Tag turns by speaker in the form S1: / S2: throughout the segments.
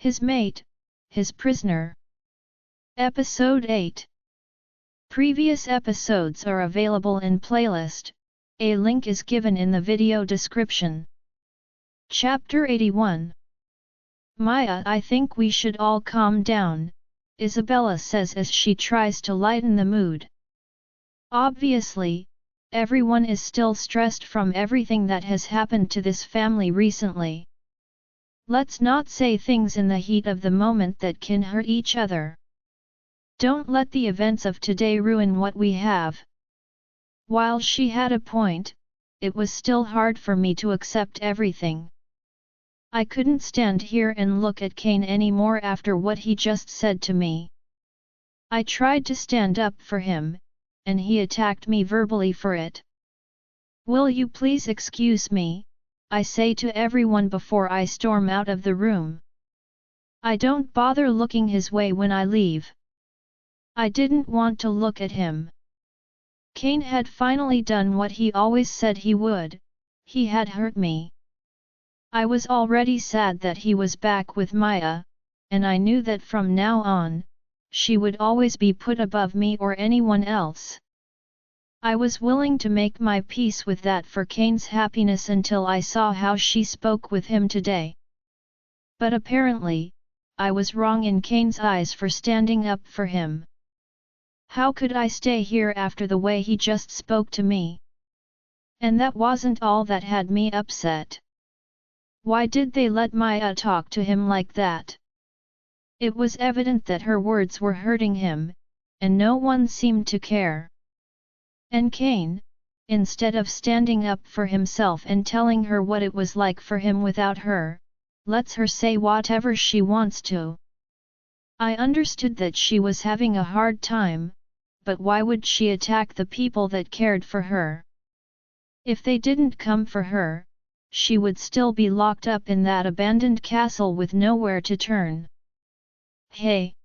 S1: His mate, his prisoner. Episode 8. Previous episodes are available in playlist, a link is given in the video description. Chapter 81. Maya, I think we should all calm down, Isabella says as she tries to lighten the mood. Obviously, everyone is still stressed from everything that has happened to this family recently. Let's not say things in the heat of the moment that can hurt each other. Don't let the events of today ruin what we have. While she had a point, it was still hard for me to accept everything. I couldn't stand here and look at Kane anymore after what he just said to me. I tried to stand up for him, and he attacked me verbally for it. Will you please excuse me, I say to everyone before I storm out of the room. I don't bother looking his way when I leave. I didn't want to look at him. Kane had finally done what he always said he would, he had hurt me. I was already sad that he was back with Maya, and I knew that from now on, she would always be put above me or anyone else. I was willing to make my peace with that for Kane's happiness until I saw how she spoke with him today. But apparently, I was wrong in Kane's eyes for standing up for him. How could I stay here after the way he just spoke to me? And that wasn't all that had me upset. Why did they let Maya talk to him like that? It was evident that her words were hurting him, and no one seemed to care. And Kane, instead of standing up for himself and telling her what it was like for him without her, lets her say whatever she wants to. I understood that she was having a hard time, but why would she attack the people that cared for her? If they didn't come for her, she would still be locked up in that abandoned castle with nowhere to turn. Hey!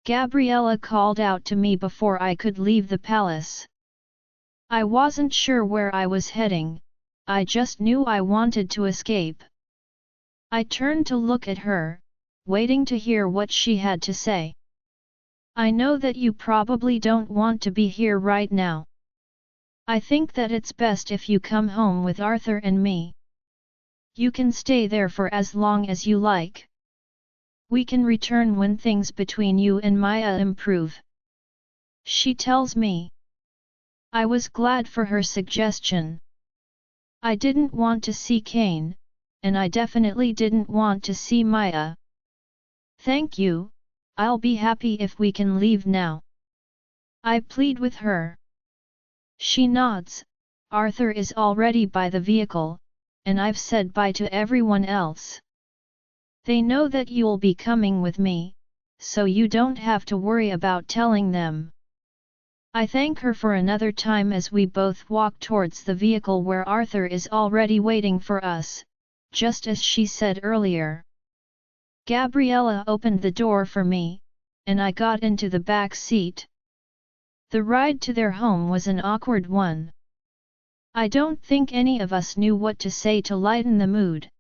S1: Gabriella called out to me before I could leave the palace. I wasn't sure where I was heading, I just knew I wanted to escape. I turned to look at her, waiting to hear what she had to say. I know that you probably don't want to be here right now. I think that it's best if you come home with Arthur and me. You can stay there for as long as you like. We can return when things between you and Maya improve. She tells me. I was glad for her suggestion. I didn't want to see Kane, and I definitely didn't want to see Maya. Thank you, I'll be happy if we can leave now. I plead with her. She nods. Arthur is already by the vehicle, and I've said bye to everyone else. They know that you'll be coming with me, so you don't have to worry about telling them. I thank her for another time as we both walk towards the vehicle where Arthur is already waiting for us, just as she said earlier. Gabriella opened the door for me, and I got into the back seat. The ride to their home was an awkward one. I don't think any of us knew what to say to lighten the mood.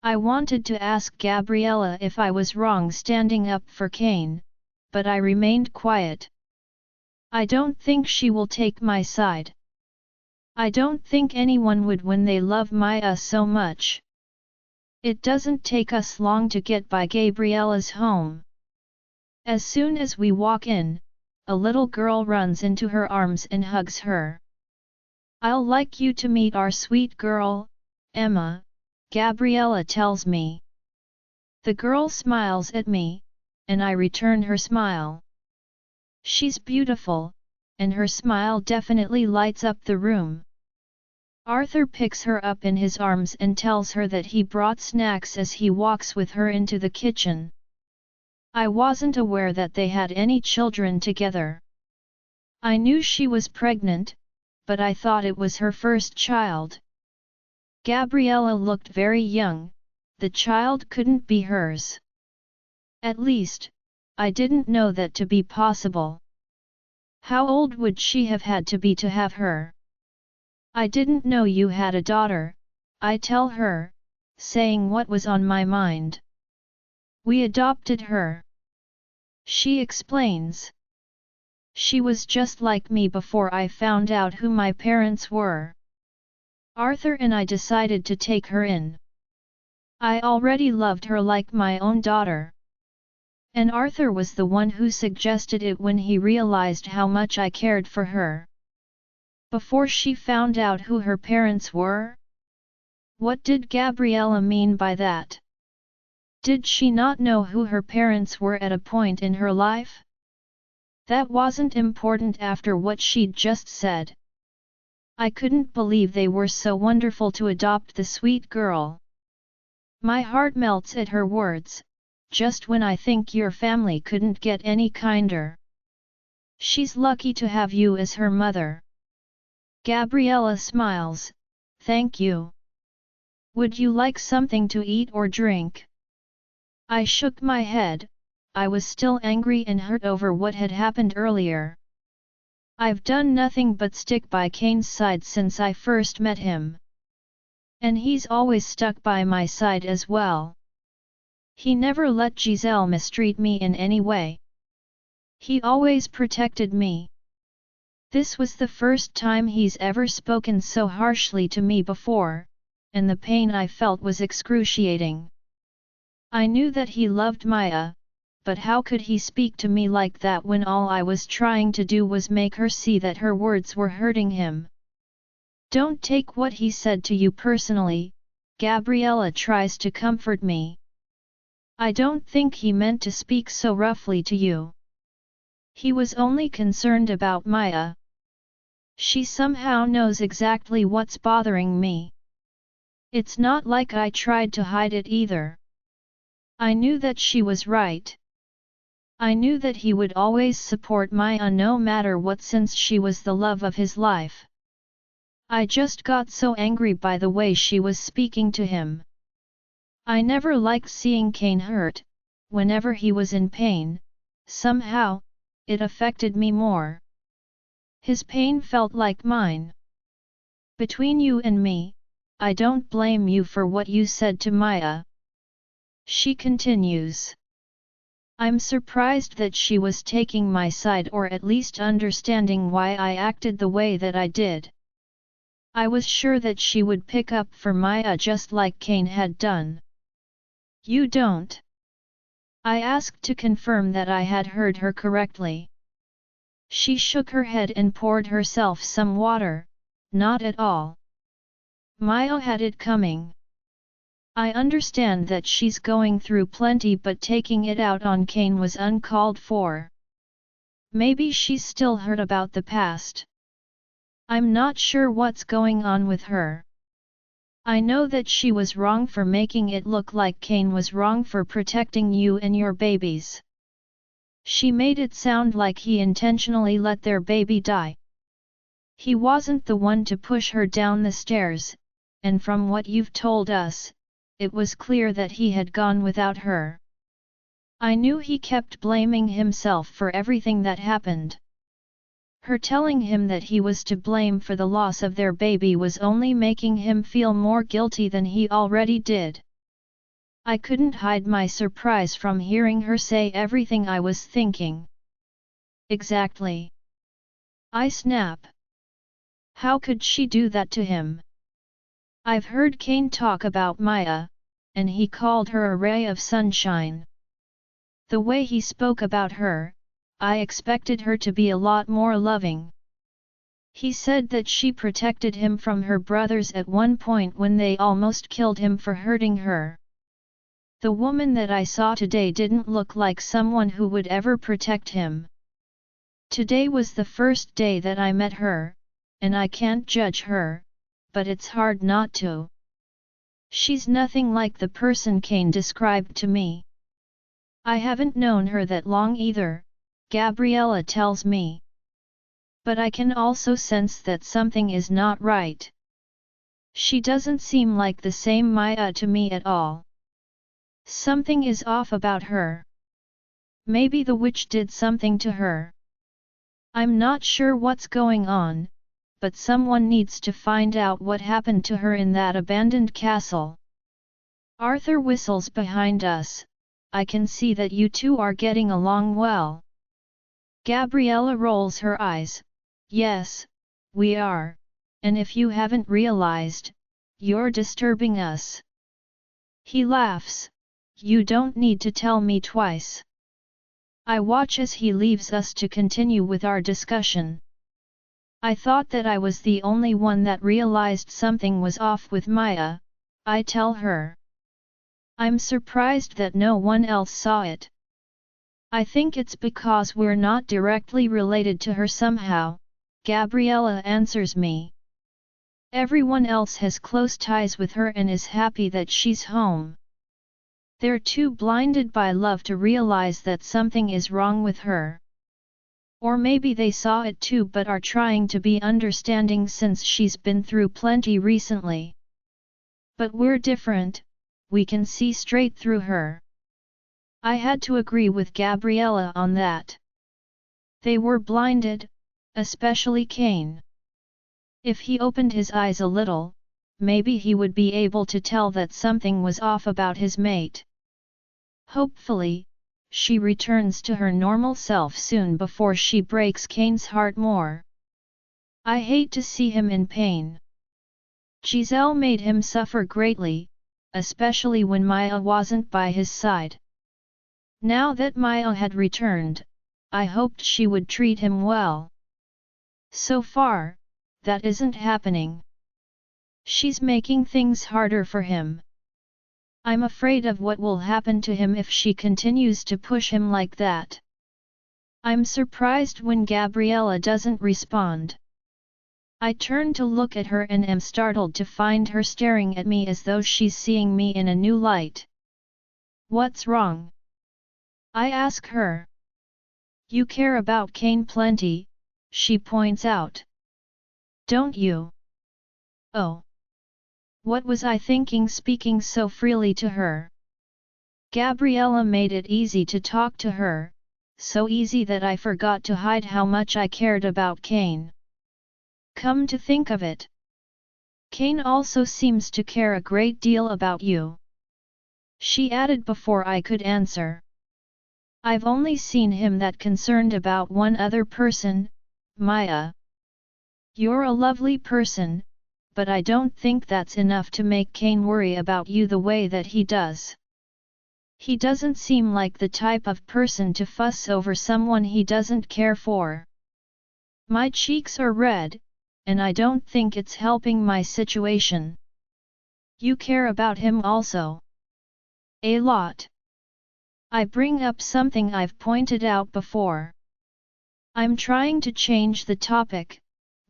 S1: I wanted to ask Gabriella if I was wrong standing up for Kane, but I remained quiet. I don't think she will take my side. I don't think anyone would when they love Maya so much. It doesn't take us long to get by Gabriella's home. As soon as we walk in, a little girl runs into her arms and hugs her. I'll like you to meet our sweet girl, Emma, Gabriella tells me. The girl smiles at me, and I return her smile. She's beautiful, and her smile definitely lights up the room. Arthur picks her up in his arms and tells her that he brought snacks as he walks with her into the kitchen. I wasn't aware that they had any children together. I knew she was pregnant, but I thought it was her first child. Gabriella looked very young, the child couldn't be hers. At least, I didn't know that to be possible. How old would she have had to be to have her? I didn't know you had a daughter, I tell her, saying what was on my mind. We adopted her. She explains. She was just like me before I found out who my parents were. Arthur and I decided to take her in. I already loved her like my own daughter. And Arthur was the one who suggested it when he realized how much I cared for her. Before she found out who her parents were? What did Gabriella mean by that? Did she not know who her parents were at a point in her life? That wasn't important after what she'd just said. I couldn't believe they were so wonderful to adopt the sweet girl. My heart melts at her words, just when I think your family couldn't get any kinder. She's lucky to have you as her mother. Gabriella smiles, thank you. Would you like something to eat or drink? I shook my head. I was still angry and hurt over what had happened earlier. I've done nothing but stick by Kane's side since I first met him. And he's always stuck by my side as well. He never let Giselle mistreat me in any way. He always protected me. This was the first time he's ever spoken so harshly to me before, and the pain I felt was excruciating. I knew that he loved Maya, but how could he speak to me like that when all I was trying to do was make her see that her words were hurting him? Don't take what he said to you personally, Gabriella tries to comfort me. I don't think he meant to speak so roughly to you. He was only concerned about Maya. She somehow knows exactly what's bothering me. It's not like I tried to hide it either. I knew that she was right. I knew that he would always support Maya no matter what since she was the love of his life. I just got so angry by the way she was speaking to him. I never liked seeing Kane hurt. Whenever he was in pain, somehow, it affected me more. His pain felt like mine. Between you and me, I don't blame you for what you said to Maya. She continues. I'm surprised that she was taking my side or at least understanding why I acted the way that I did. I was sure that she would pick up for Maya just like Kane had done. You don't? I asked to confirm that I had heard her correctly. She shook her head and poured herself some water. Not at all. Maya had it coming. I understand that she's going through plenty, but taking it out on Kane was uncalled for. Maybe she's still hurt about the past. I'm not sure what's going on with her. I know that she was wrong for making it look like Kane was wrong for protecting you and your babies. She made it sound like he intentionally let their baby die. He wasn't the one to push her down the stairs, and from what you've told us, it was clear that he had gone without her. I knew he kept blaming himself for everything that happened. Her telling him that he was to blame for the loss of their baby was only making him feel more guilty than he already did. I couldn't hide my surprise from hearing her say everything I was thinking. Exactly. I snap. How could she do that to him? I've heard Kane talk about Maya, and he called her a ray of sunshine. The way he spoke about her, I expected her to be a lot more loving. He said that she protected him from her brothers at one point when they almost killed him for hurting her. The woman that I saw today didn't look like someone who would ever protect him. Today was the first day that I met her, and I can't judge her, but it's hard not to. She's nothing like the person Kane described to me. I haven't known her that long either, Gabriella tells me. But I can also sense that something is not right. She doesn't seem like the same Maya to me at all. Something is off about her. Maybe the witch did something to her. I'm not sure what's going on, but someone needs to find out what happened to her in that abandoned castle. Arthur whistles behind us, I can see that you two are getting along well. Gabriella rolls her eyes. Yes, we are, and if you haven't realized, you're disturbing us. He laughs. You don't need to tell me twice. I watch as he leaves us to continue with our discussion. I thought that I was the only one that realized something was off with Maya, I tell her. I'm surprised that no one else saw it. I think it's because we're not directly related to her somehow, Gabriella answers me. Everyone else has close ties with her and is happy that she's home. They're too blinded by love to realize that something is wrong with her. Or maybe they saw it too but are trying to be understanding since she's been through plenty recently. But we're different, we can see straight through her. I had to agree with Gabriella on that. They were blinded, especially Kane. If he opened his eyes a little, maybe he would be able to tell that something was off about his mate. Hopefully, she returns to her normal self soon before she breaks Kane's heart more. I hate to see him in pain. Giselle made him suffer greatly, especially when Maya wasn't by his side. Now that Maya had returned, I hoped she would treat him well. So far, that isn't happening. She's making things harder for him. I'm afraid of what will happen to him if she continues to push him like that. I'm surprised when Gabriella doesn't respond. I turn to look at her and am startled to find her staring at me as though she's seeing me in a new light. What's wrong? I ask her. You care about Kane plenty, she points out. Don't you? Oh. What was I thinking speaking so freely to her? Gabriella made it easy to talk to her, so easy that I forgot to hide how much I cared about Kane. Come to think of it, Kane also seems to care a great deal about you. She added before I could answer. I've only seen him that concerned about one other person, Maya. You're a lovely person, but I don't think that's enough to make Kane worry about you the way that he does. He doesn't seem like the type of person to fuss over someone he doesn't care for. My cheeks are red, and I don't think it's helping my situation. You care about him also. A lot. I bring up something I've pointed out before. I'm trying to change the topic,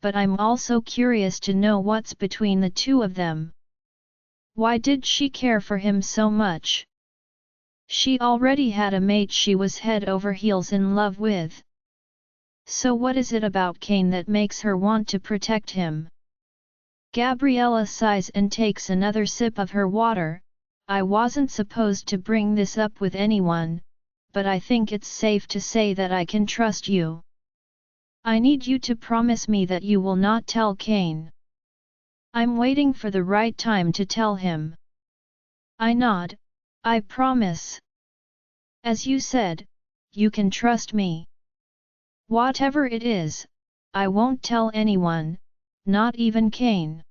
S1: but I'm also curious to know what's between the two of them. Why did she care for him so much? She already had a mate she was head over heels in love with. So what is it about Kane that makes her want to protect him? Gabriella sighs and takes another sip of her water. I wasn't supposed to bring this up with anyone, but I think it's safe to say that I can trust you. I need you to promise me that you will not tell Kane. I'm waiting for the right time to tell him. I nod. I promise. As you said, you can trust me. Whatever it is, I won't tell anyone, not even Kane.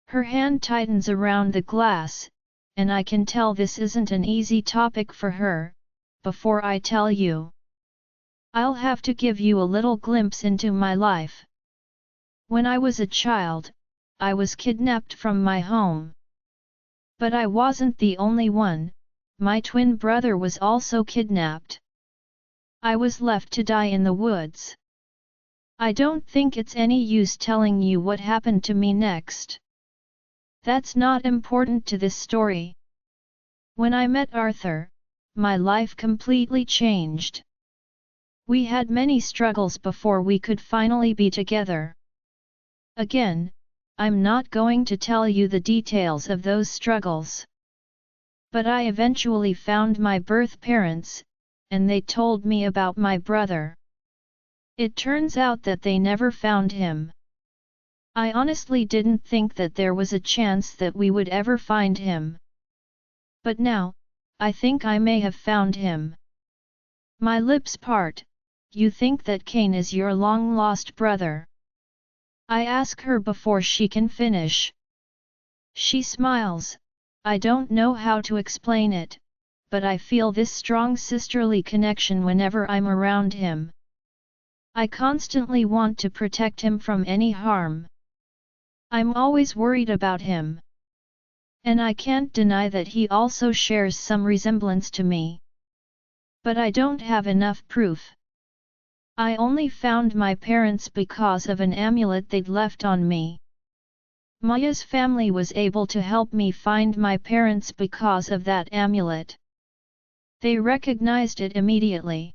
S1: Her hand tightens around the glass, and I can tell this isn't an easy topic for her. Before I tell you, I'll have to give you a little glimpse into my life. When I was a child, I was kidnapped from my home. But I wasn't the only one, my twin brother was also kidnapped. I was left to die in the woods. I don't think it's any use telling you what happened to me next. That's not important to this story. When I met Arthur, my life completely changed. We had many struggles before we could finally be together. Again, I'm not going to tell you the details of those struggles. But I eventually found my birth parents, and they told me about my brother. It turns out that they never found him. I honestly didn't think that there was a chance that we would ever find him. But now, I think I may have found him. My lips part. You think that Cain is your long-lost brother? I ask her before she can finish. She smiles. I don't know how to explain it, but I feel this strong sisterly connection whenever I'm around him. I constantly want to protect him from any harm. I'm always worried about him. And I can't deny that he also shares some resemblance to me. But I don't have enough proof. I only found my parents because of an amulet they'd left on me. Maya's family was able to help me find my parents because of that amulet. They recognized it immediately.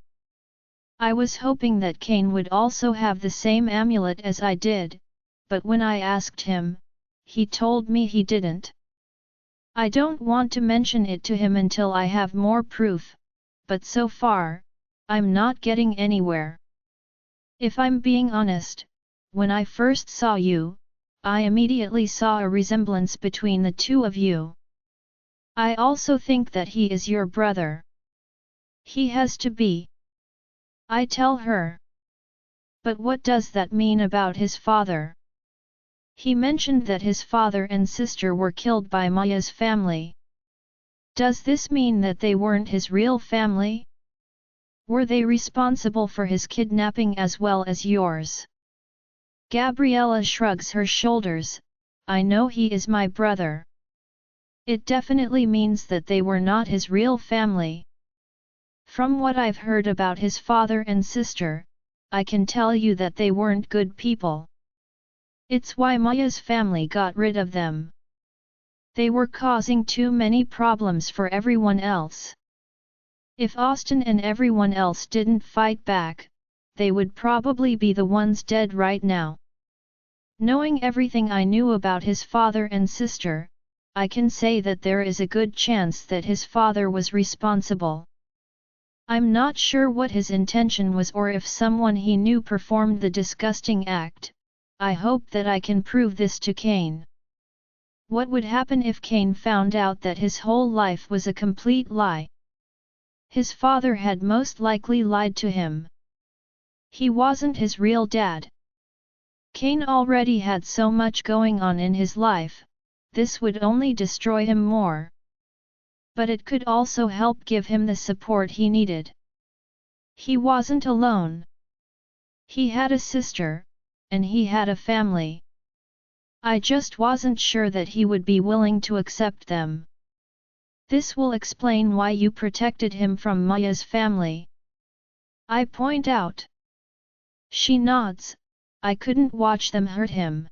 S1: I was hoping that Cain would also have the same amulet as I did, but when I asked him, he told me he didn't. I don't want to mention it to him until I have more proof, but so far, I'm not getting anywhere. If I'm being honest, when I first saw you, I immediately saw a resemblance between the two of you. I also think that he is your brother. He has to be. I tell her. But what does that mean about his father? He mentioned that his father and sister were killed by Maya's family. Does this mean that they weren't his real family? Were they responsible for his kidnapping as well as yours? Gabriella shrugs her shoulders. I know he is my brother. It definitely means that they were not his real family. From what I've heard about his father and sister, I can tell you that they weren't good people. It's why Maya's family got rid of them. They were causing too many problems for everyone else. If Austin and everyone else didn't fight back, they would probably be the ones dead right now. Knowing everything I knew about his father and sister, I can say that there is a good chance that his father was responsible. I'm not sure what his intention was or if someone he knew performed the disgusting act. I hope that I can prove this to Cain. What would happen if Cain found out that his whole life was a complete lie? His father had most likely lied to him. He wasn't his real dad. Cain already had so much going on in his life, this would only destroy him more. But it could also help give him the support he needed. He wasn't alone. He had a sister, and he had a family. I just wasn't sure that he would be willing to accept them. This will explain why you protected him from Maya's family. I point out. She nods. I couldn't watch them hurt him.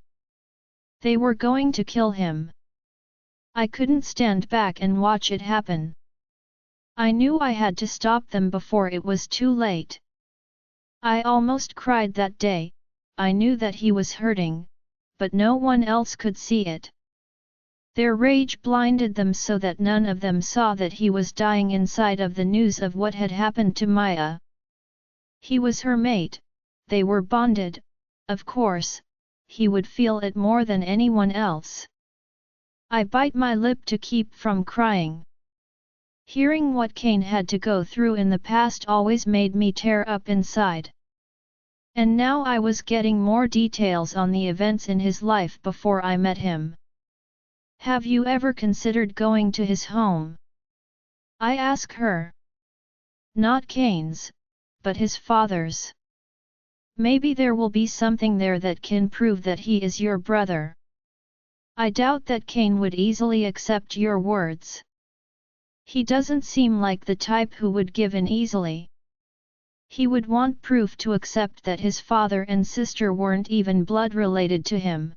S1: They were going to kill him. I couldn't stand back and watch it happen. I knew I had to stop them before it was too late. I almost cried that day. I knew that he was hurting, but no one else could see it. Their rage blinded them so that none of them saw that he was dying inside of the news of what had happened to Maya. He was her mate, they were bonded, of course, he would feel it more than anyone else. I bite my lip to keep from crying. Hearing what Cain had to go through in the past always made me tear up inside. And now I was getting more details on the events in his life before I met him. Have you ever considered going to his home? I ask her. Not Cain's, but his father's. Maybe there will be something there that can prove that he is your brother. I doubt that Cain would easily accept your words. He doesn't seem like the type who would give in easily. He would want proof to accept that his father and sister weren't even blood related to him.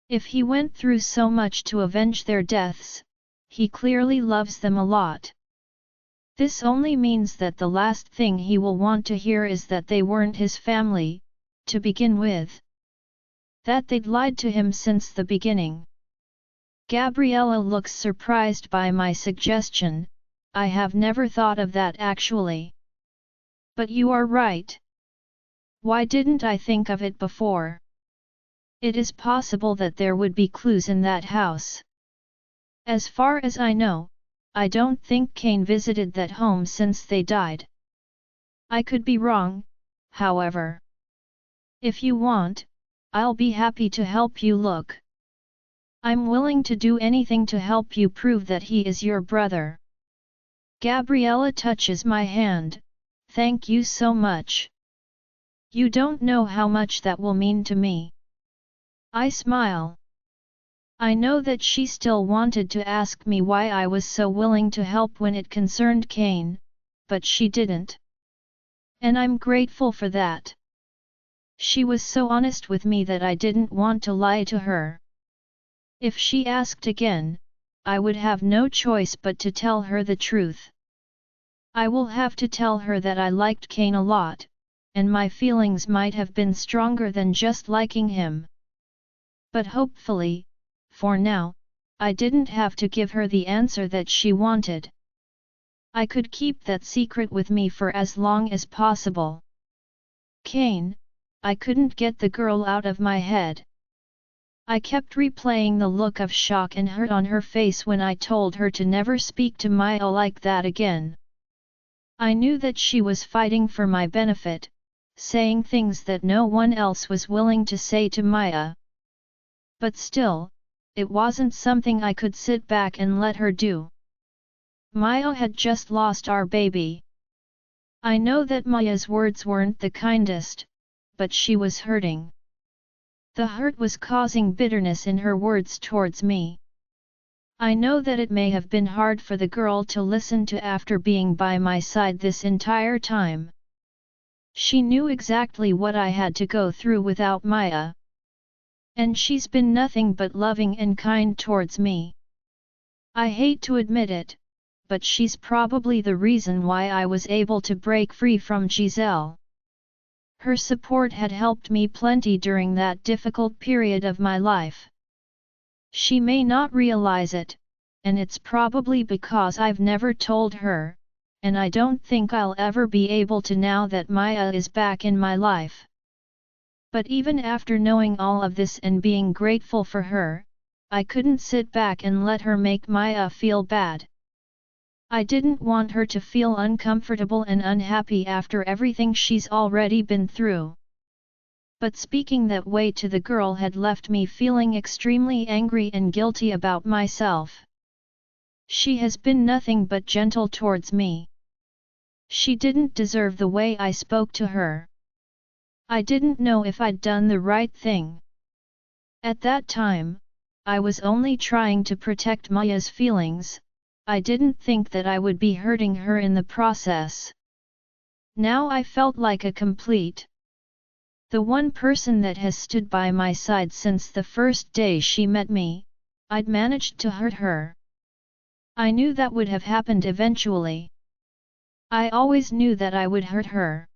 S1: If he went through so much to avenge their deaths, he clearly loves them a lot. This only means that the last thing he will want to hear is that they weren't his family, to begin with. That they'd lied to him since the beginning. Gabriella looks surprised by my suggestion. I have never thought of that actually. But you are right. Why didn't I think of it before? It is possible that there would be clues in that house. As far as I know, I don't think Kane visited that home since they died. I could be wrong, however. If you want, I'll be happy to help you look. I'm willing to do anything to help you prove that he is your brother. Gabriella touches my hand. Thank you so much. You don't know how much that will mean to me. I smile. I know that she still wanted to ask me why I was so willing to help when it concerned Kane, but she didn't. And I'm grateful for that. She was so honest with me that I didn't want to lie to her. If she asked again, I would have no choice but to tell her the truth. I will have to tell her that I liked Kane a lot, and my feelings might have been stronger than just liking him. But hopefully, for now, I didn't have to give her the answer that she wanted. I could keep that secret with me for as long as possible. Kane, I couldn't get the girl out of my head. I kept replaying the look of shock and hurt on her face when I told her to never speak to Maya like that again. I knew that she was fighting for my benefit, saying things that no one else was willing to say to Maya. But still, it wasn't something I could sit back and let her do. Maya had just lost our baby. I know that Maya's words weren't the kindest, but she was hurting. The hurt was causing bitterness in her words towards me. I know that it may have been hard for the girl to listen to after being by my side this entire time. She knew exactly what I had to go through without Maya. And she's been nothing but loving and kind towards me. I hate to admit it, but she's probably the reason why I was able to break free from Giselle. Her support had helped me plenty during that difficult period of my life. She may not realize it, and it's probably because I've never told her, and I don't think I'll ever be able to now that Maya is back in my life. But even after knowing all of this and being grateful for her, I couldn't sit back and let her make Maya feel bad. I didn't want her to feel uncomfortable and unhappy after everything she's already been through. But speaking that way to the girl had left me feeling extremely angry and guilty about myself. She has been nothing but gentle towards me. She didn't deserve the way I spoke to her. I didn't know if I'd done the right thing. At that time, I was only trying to protect Maya's feelings. I didn't think that I would be hurting her in the process. Now I felt like a complete. The one person that has stood by my side since the first day she met me, I'd managed to hurt her. I knew that would have happened eventually. I always knew that I would hurt her.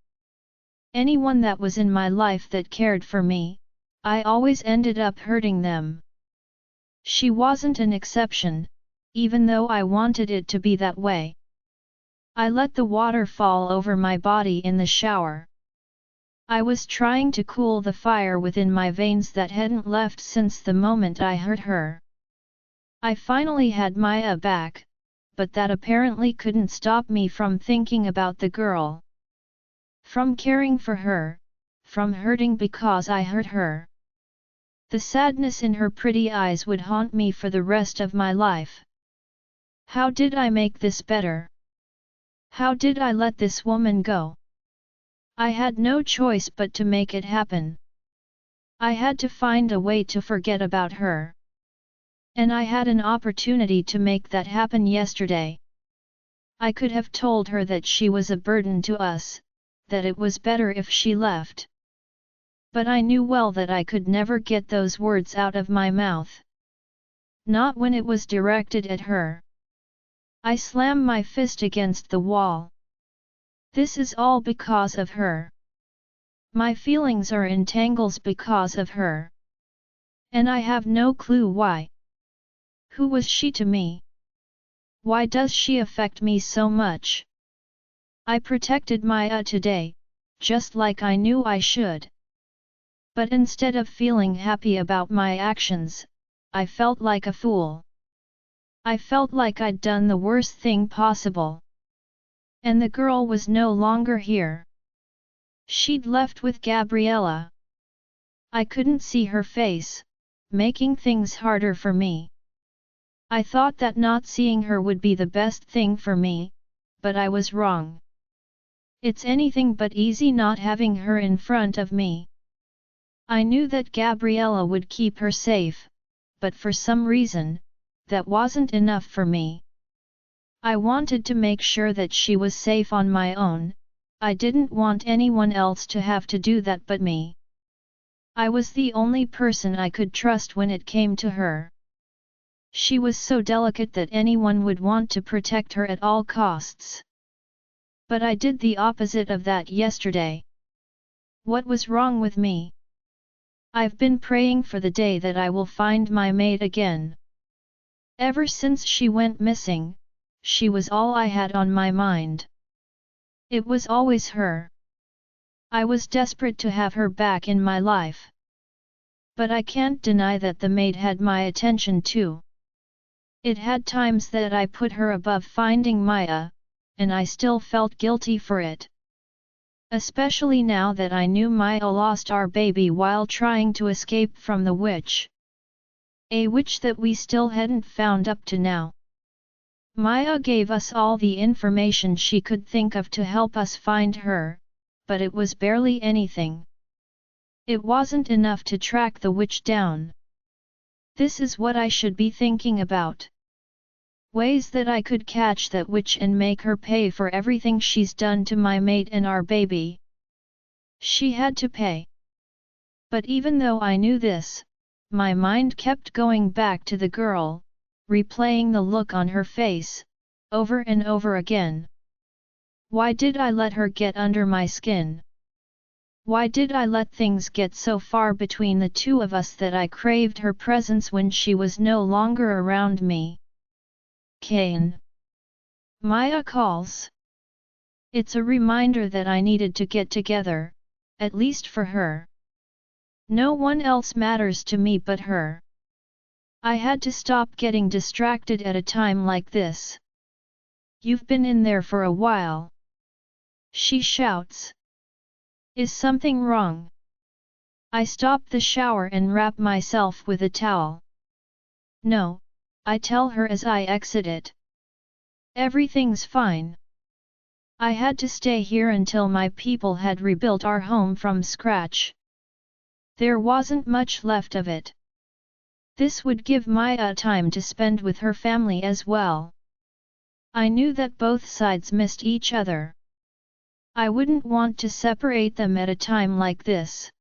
S1: Anyone that was in my life that cared for me, I always ended up hurting them. She wasn't an exception, even though I wanted it to be that way. I let the water fall over my body in the shower. I was trying to cool the fire within my veins that hadn't left since the moment I hurt her. I finally had Maya back, but that apparently couldn't stop me from thinking about the girl. From caring for her, from hurting because I hurt her. The sadness in her pretty eyes would haunt me for the rest of my life. How did I make this better? How did I let this woman go? I had no choice but to make it happen. I had to find a way to forget about her. And I had an opportunity to make that happen yesterday. I could have told her that she was a burden to us, that it was better if she left. But I knew well that I could never get those words out of my mouth. Not when it was directed at her. I slammed my fist against the wall. This is all because of her. My feelings are in tangles because of her. And I have no clue why. Who was she to me? Why does she affect me so much? I protected Maya today, just like I knew I should. But instead of feeling happy about my actions, I felt like a fool. I felt like I'd done the worst thing possible. And the girl was no longer here. She'd left with Gabriella. I couldn't see her face, making things harder for me. I thought that not seeing her would be the best thing for me, but I was wrong. It's anything but easy not having her in front of me. I knew that Gabriella would keep her safe, but for some reason, that wasn't enough for me. I wanted to make sure that she was safe on my own. I didn't want anyone else to have to do that but me. I was the only person I could trust when it came to her. She was so delicate that anyone would want to protect her at all costs. But I did the opposite of that yesterday. What was wrong with me? I've been praying for the day that I will find my mate again. Ever since she went missing, she was all I had on my mind. It was always her. I was desperate to have her back in my life. But I can't deny that the maid had my attention too. It had times that I put her above finding Maya, and I still felt guilty for it. Especially now that I knew Maya lost our baby while trying to escape from the witch. A witch that we still hadn't found up to now. Maya gave us all the information she could think of to help us find her, but it was barely anything. It wasn't enough to track the witch down. This is what I should be thinking about. Ways that I could catch that witch and make her pay for everything she's done to my mate and our baby. She had to pay. But even though I knew this, my mind kept going back to the girl, replaying the look on her face, over and over again. Why did I let her get under my skin? Why did I let things get so far between the two of us that I craved her presence when she was no longer around me? Cain. Maya calls. It's a reminder that I needed to get together, at least for her. No one else matters to me but her. I had to stop getting distracted at a time like this. You've been in there for a while. She shouts. Is something wrong? I stop the shower and wrap myself with a towel. No, I tell her as I exit it. Everything's fine. I had to stay here until my people had rebuilt our home from scratch. There wasn't much left of it. This would give Maya time to spend with her family as well. I knew that both sides missed each other. I wouldn't want to separate them at a time like this.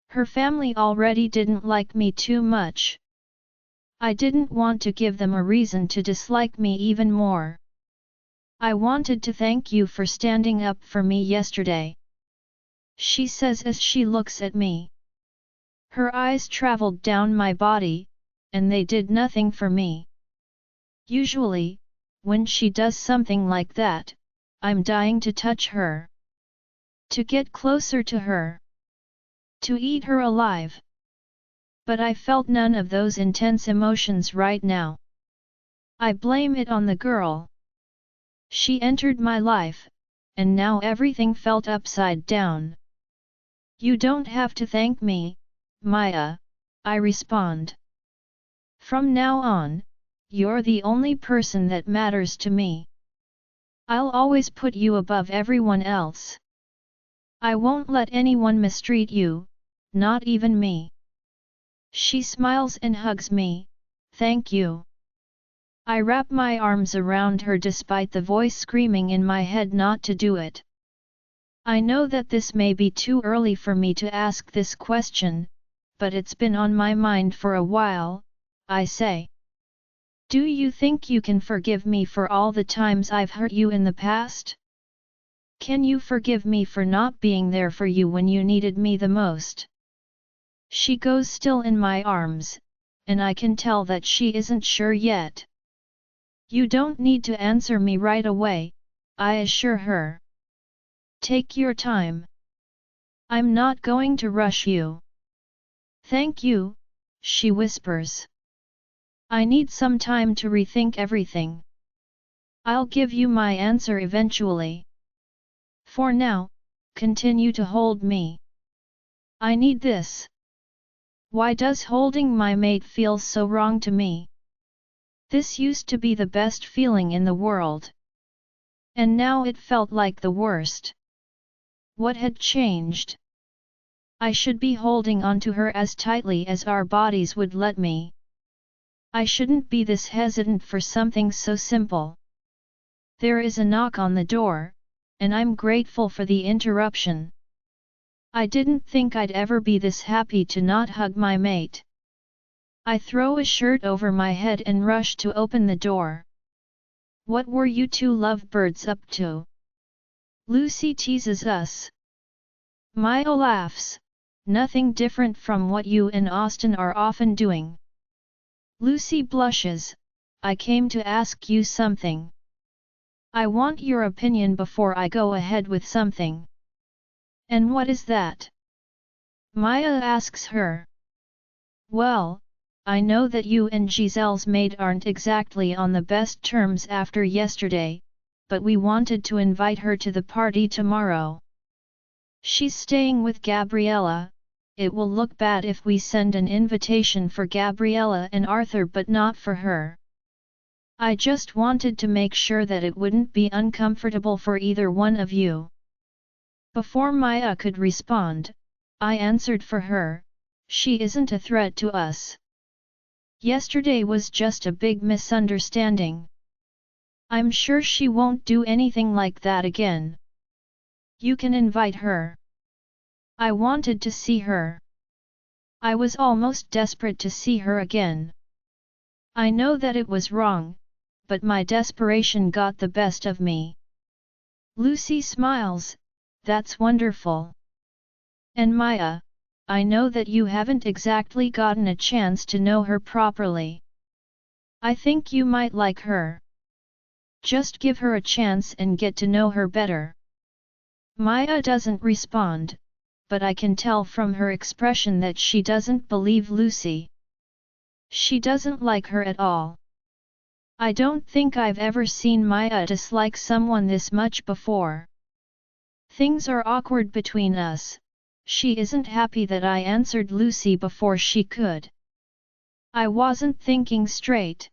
S1: Her family already didn't like me too much. I didn't want to give them a reason to dislike me even more. I wanted to thank you for standing up for me yesterday. She says as she looks at me. Her eyes traveled down my body, and they did nothing for me. Usually, when she does something like that, I'm dying to touch her. To get closer to her. To eat her alive. But I felt none of those intense emotions right now. I blame it on the girl. She entered my life, and now everything felt upside down. You don't have to thank me, Maya, I respond. From now on, you're the only person that matters to me. I'll always put you above everyone else. I won't let anyone mistreat you, not even me. She smiles and hugs me, thank you. I wrap my arms around her despite the voice screaming in my head not to do it. I know that this may be too early for me to ask this question, but it's been on my mind for a while, I say. Do you think you can forgive me for all the times I've hurt you in the past? Can you forgive me for not being there for you when you needed me the most? She goes still in my arms, and I can tell that she isn't sure yet. You don't need to answer me right away, I assure her. Take your time. I'm not going to rush you. Thank you, she whispers. I need some time to rethink everything. I'll give you my answer eventually. For now, continue to hold me. I need this. Why does holding my mate feel so wrong to me? This used to be the best feeling in the world. And now it felt like the worst. What had changed? I should be holding onto her as tightly as our bodies would let me. I shouldn't be this hesitant for something so simple. There is a knock on the door, and I'm grateful for the interruption. I didn't think I'd ever be this happy to not hug my mate. I throw a shirt over my head and rush to open the door. What were you two lovebirds up to? Lucy teases us. Maya laughs. Nothing different from what you and Austin are often doing. Lucy blushes. I came to ask you something. I want your opinion before I go ahead with something. And what is that? Maya asks her. Well, I know that you and Giselle's maid aren't exactly on the best terms after yesterday, but we wanted to invite her to the party tomorrow. She's staying with Gabriella. It will look bad if we send an invitation for Gabriella and Arthur but not for her. I just wanted to make sure that it wouldn't be uncomfortable for either one of you. Before Maya could respond, I answered for her. She isn't a threat to us. Yesterday was just a big misunderstanding. I'm sure she won't do anything like that again. You can invite her. I wanted to see her. I was almost desperate to see her again. I know that it was wrong, but my desperation got the best of me. Lucy smiles. That's wonderful. And Maya, I know that you haven't exactly gotten a chance to know her properly. I think you might like her. Just give her a chance and get to know her better. Maya doesn't respond, but I can tell from her expression that she doesn't believe Lucy. She doesn't like her at all. I don't think I've ever seen Maya dislike someone this much before. Things are awkward between us. She isn't happy that I answered Lucy before she could. I wasn't thinking straight.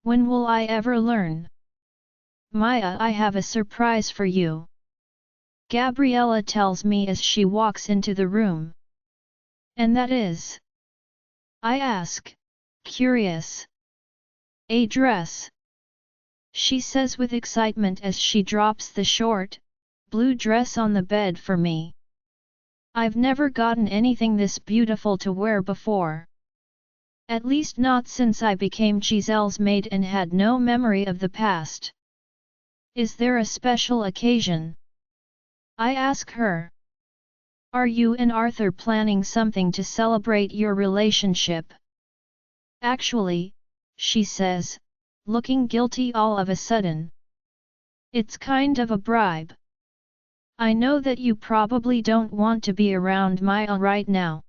S1: When will I ever learn? Maya, I have a surprise for you. Gabriella tells me as she walks into the room. And that is? I ask, curious. A dress. She says with excitement as she drops the short, blue dress on the bed for me. I've never gotten anything this beautiful to wear before. At least not since I became Giselle's maid and had no memory of the past. Is there a special occasion? I ask her. Are you and Arthur planning something to celebrate your relationship? Actually, she says, looking guilty all of a sudden. It's kind of a bribe. I know that you probably don't want to be around Maya right now.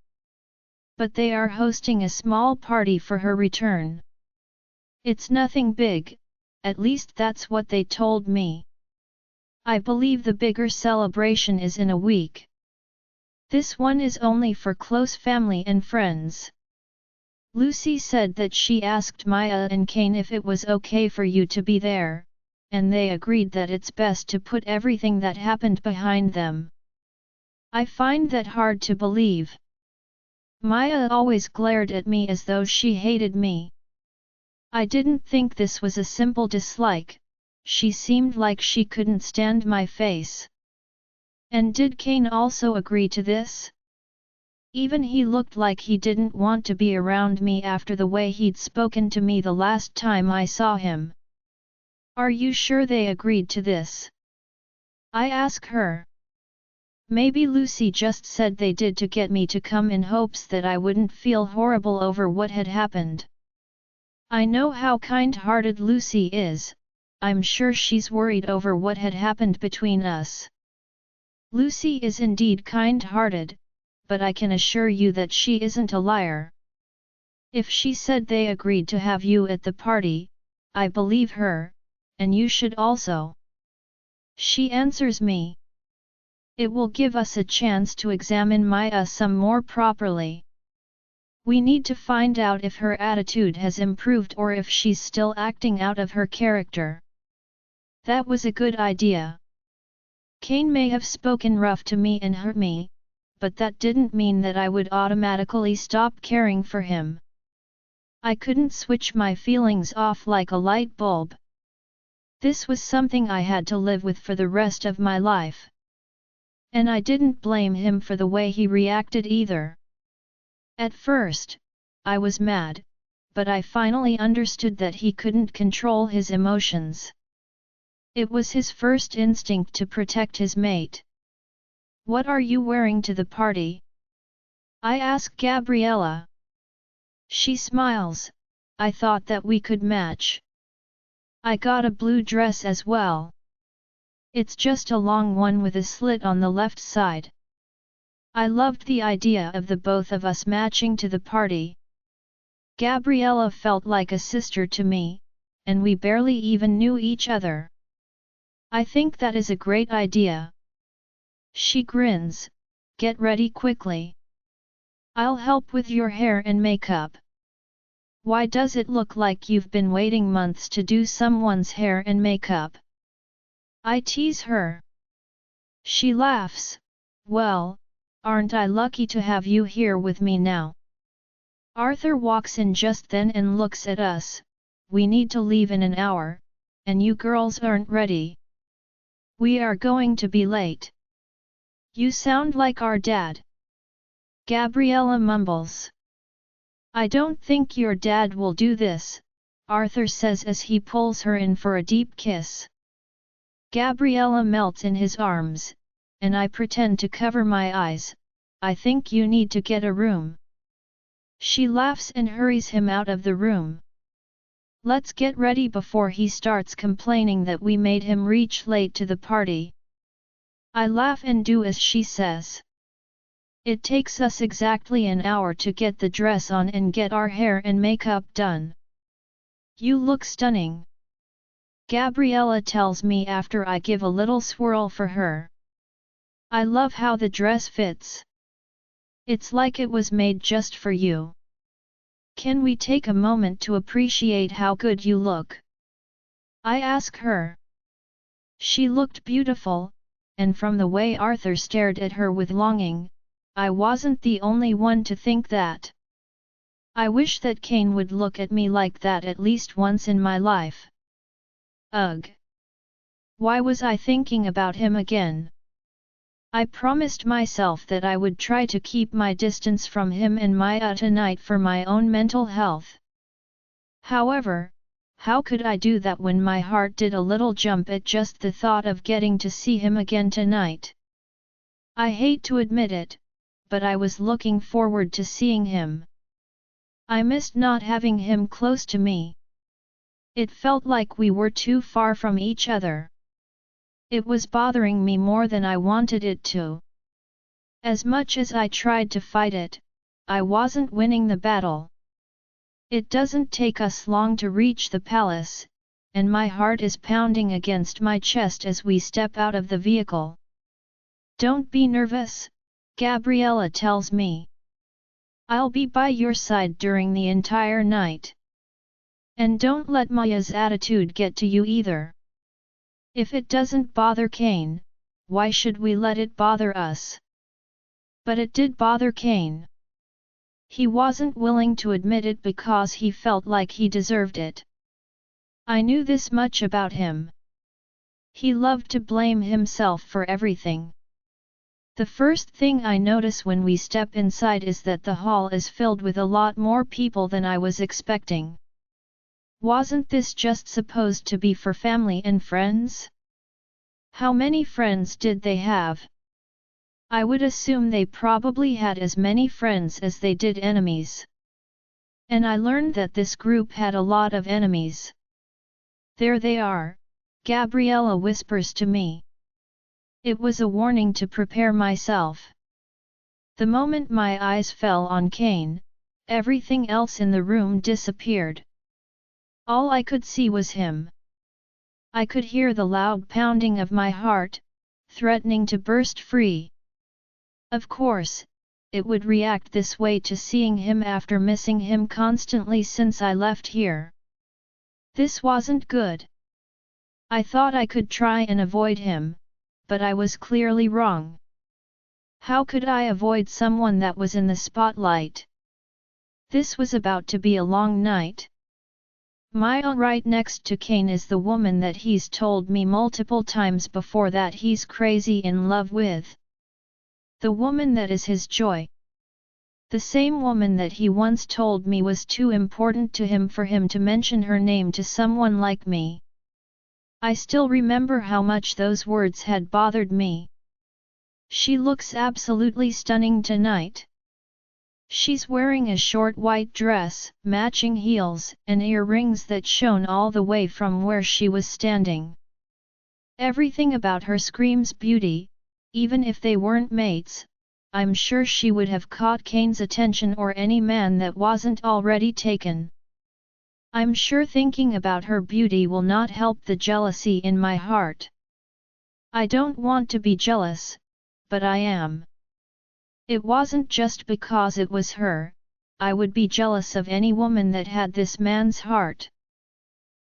S1: But they are hosting a small party for her return. It's nothing big, at least that's what they told me. I believe the bigger celebration is in a week. This one is only for close family and friends. Lucy said that she asked Maya and Kane if it was okay for you to be there, and they agreed that it's best to put everything that happened behind them. I find that hard to believe. Maya always glared at me as though she hated me. I didn't think this was a simple dislike. She seemed like she couldn't stand my face. And did Kane also agree to this? Even he looked like he didn't want to be around me after the way he'd spoken to me the last time I saw him. Are you sure they agreed to this? I ask her. Maybe Lucy just said they did to get me to come in hopes that I wouldn't feel horrible over what had happened. I know how kind-hearted Lucy is. I'm sure she's worried over what had happened between us. Lucy is indeed kind-hearted, but I can assure you that she isn't a liar. If she said they agreed to have you at the party, I believe her, and you should also. She answers me. It will give us a chance to examine Maya some more properly. We need to find out if her attitude has improved or if she's still acting out of her character. That was a good idea. Kane may have spoken rough to me and hurt me, but that didn't mean that I would automatically stop caring for him. I couldn't switch my feelings off like a light bulb. This was something I had to live with for the rest of my life. And I didn't blame him for the way he reacted either. At first, I was mad, but I finally understood that he couldn't control his emotions. It was his first instinct to protect his mate. What are you wearing to the party? I ask Gabriella. She smiles. I thought that we could match. I got a blue dress as well. It's just a long one with a slit on the left side. I loved the idea of the both of us matching to the party. Gabriella felt like a sister to me, and we barely even knew each other. I think that is a great idea. She grins. Get ready quickly. I'll help with your hair and makeup. Why does it look like you've been waiting months to do someone's hair and makeup? I tease her. She laughs. Well, aren't I lucky to have you here with me now? Arthur walks in just then and looks at us. We need to leave in an hour, and you girls aren't ready. We are going to be late. You sound like our dad. Gabriella mumbles. I don't think your dad will do this, Arthur says as he pulls her in for a deep kiss. Gabriella melts in his arms, and I pretend to cover my eyes. I think you need to get a room. She laughs and hurries him out of the room. Let's get ready before he starts complaining that we made him reach late to the party. I laugh and do as she says. It takes us exactly an hour to get the dress on and get our hair and makeup done. You look stunning. Gabriella tells me after I give a little swirl for her. I love how the dress fits. It's like it was made just for you. Can we take a moment to appreciate how good you look? I ask her. She looked beautiful, and from the way Arthur stared at her with longing, I wasn't the only one to think that. I wish that Kane would look at me like that at least once in my life. Ugh! Why was I thinking about him again? I promised myself that I would try to keep my distance from him and Maya tonight for my own mental health. However, how could I do that when my heart did a little jump at just the thought of getting to see him again tonight? I hate to admit it, but I was looking forward to seeing him. I missed not having him close to me. It felt like we were too far from each other. It was bothering me more than I wanted it to. As much as I tried to fight it, I wasn't winning the battle. It doesn't take us long to reach the palace, and my heart is pounding against my chest as we step out of the vehicle. Don't be nervous, Gabriella tells me. I'll be by your side during the entire night. And don't let Maya's attitude get to you either. If it doesn't bother Kane, why should we let it bother us? But it did bother Kane. He wasn't willing to admit it because he felt like he deserved it. I knew this much about him. He loved to blame himself for everything. The first thing I notice when we step inside is that the hall is filled with a lot more people than I was expecting. Wasn't this just supposed to be for family and friends? How many friends did they have? I would assume they probably had as many friends as they did enemies. And I learned that this group had a lot of enemies. There they are, Gabriella whispers to me. It was a warning to prepare myself. The moment my eyes fell on Kane, everything else in the room disappeared. All I could see was him. I could hear the loud pounding of my heart, threatening to burst free. Of course, it would react this way to seeing him after missing him constantly since I left here. This wasn't good. I thought I could try and avoid him, but I was clearly wrong. How could I avoid someone that was in the spotlight? This was about to be a long night. Maya right next to Kane is the woman that he's told me multiple times before that he's crazy in love with. The woman that is his joy. The same woman that he once told me was too important to him for him to mention her name to someone like me. I still remember how much those words had bothered me. She looks absolutely stunning tonight. She's wearing a short white dress, matching heels, and earrings that shone all the way from where she was standing. Everything about her screams beauty. Even if they weren't mates, I'm sure she would have caught Kane's attention or any man that wasn't already taken. I'm sure thinking about her beauty will not help the jealousy in my heart. I don't want to be jealous, but I am. It wasn't just because it was her, I would be jealous of any woman that had this man's heart.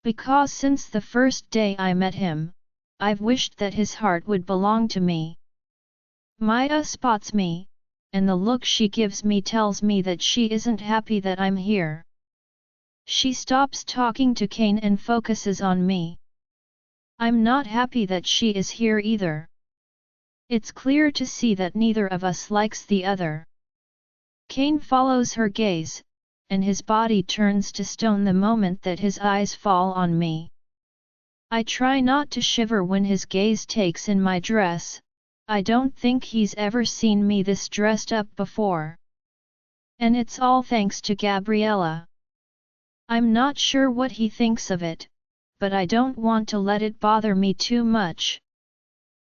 S1: Because since the first day I met him, I've wished that his heart would belong to me. Maya spots me, and the look she gives me tells me that she isn't happy that I'm here. She stops talking to Kane and focuses on me. I'm not happy that she is here either. It's clear to see that neither of us likes the other. Kane follows her gaze, and his body turns to stone the moment that his eyes fall on me. I try not to shiver when his gaze takes in my dress. I don't think he's ever seen me this dressed up before. And it's all thanks to Gabriella. I'm not sure what he thinks of it, but I don't want to let it bother me too much.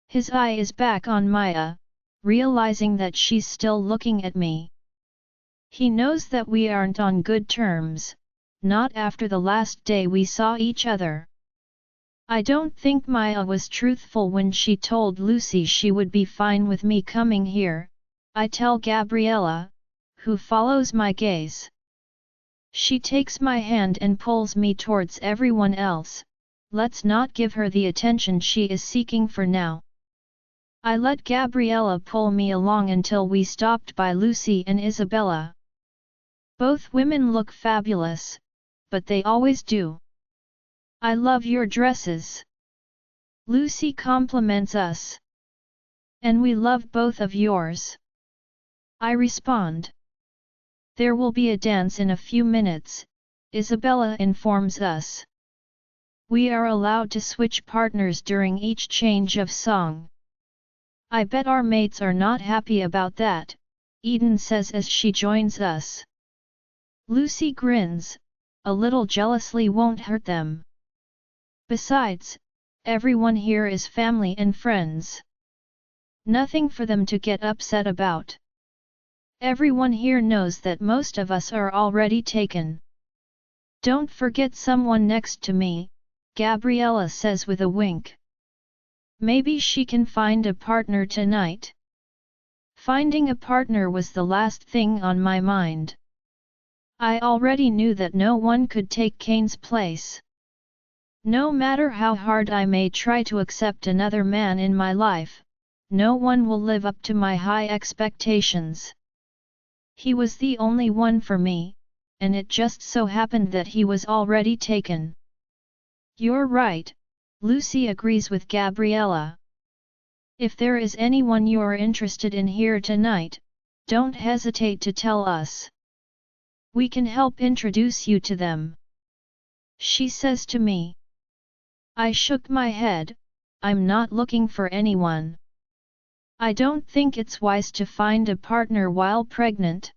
S1: His eye is back on Maya, realizing that she's still looking at me. He knows that we aren't on good terms, not after the last day we saw each other. I don't think Maya was truthful when she told Lucy she would be fine with me coming here, I tell Gabriella, who follows my gaze. She takes my hand and pulls me towards everyone else. Let's not give her the attention she is seeking for now. I let Gabriella pull me along until we stopped by Lucy and Isabella. Both women look fabulous, but they always do. I love your dresses. Lucy compliments us. And we love both of yours. I respond. There will be a dance in a few minutes, Isabella informs us. We are allowed to switch partners during each change of song. I bet our mates are not happy about that, Eden says as she joins us. Lucy grins, a little jealously won't hurt them. Besides, everyone here is family and friends. Nothing for them to get upset about. Everyone here knows that most of us are already taken. Don't forget someone next to me, Gabriella says with a wink. Maybe she can find a partner tonight. Finding a partner was the last thing on my mind. I already knew that no one could take Kane's place. No matter how hard I may try to accept another man in my life, no one will live up to my high expectations. He was the only one for me, and it just so happened that he was already taken. You're right, Lucy agrees with Gabriella. If there is anyone you're interested in here tonight, don't hesitate to tell us. We can help introduce you to them. She says to me. I shook my head, I'm not looking for anyone. I don't think it's wise to find a partner while pregnant.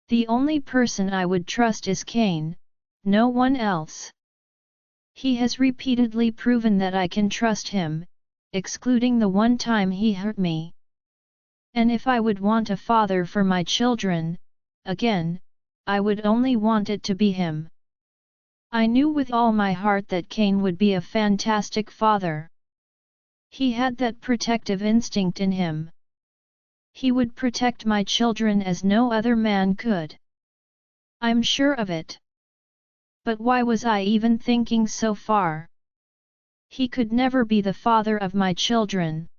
S1: The only person I would trust is Kane, no one else. He has repeatedly proven that I can trust him, excluding the one time he hurt me. And if I would want a father for my children, again, I would only want it to be him. I knew with all my heart that Kane would be a fantastic father. He had that protective instinct in him. He would protect my children as no other man could. I'm sure of it. But why was I even thinking so far? He could never be the father of my children.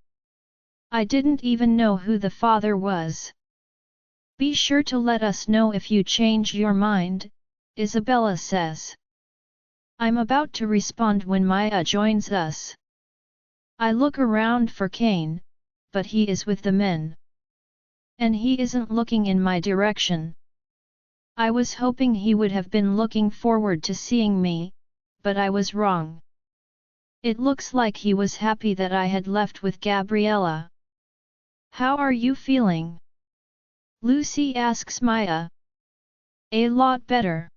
S1: I didn't even know who the father was. Be sure to let us know if you change your mind, Isabella says. I'm about to respond when Maya joins us. I look around for Kane, but he is with the men. And he isn't looking in my direction. I was hoping he would have been looking forward to seeing me, but I was wrong. It looks like he was happy that I had left with Gabriella. How are you feeling? Lucy asks Maya. A lot better.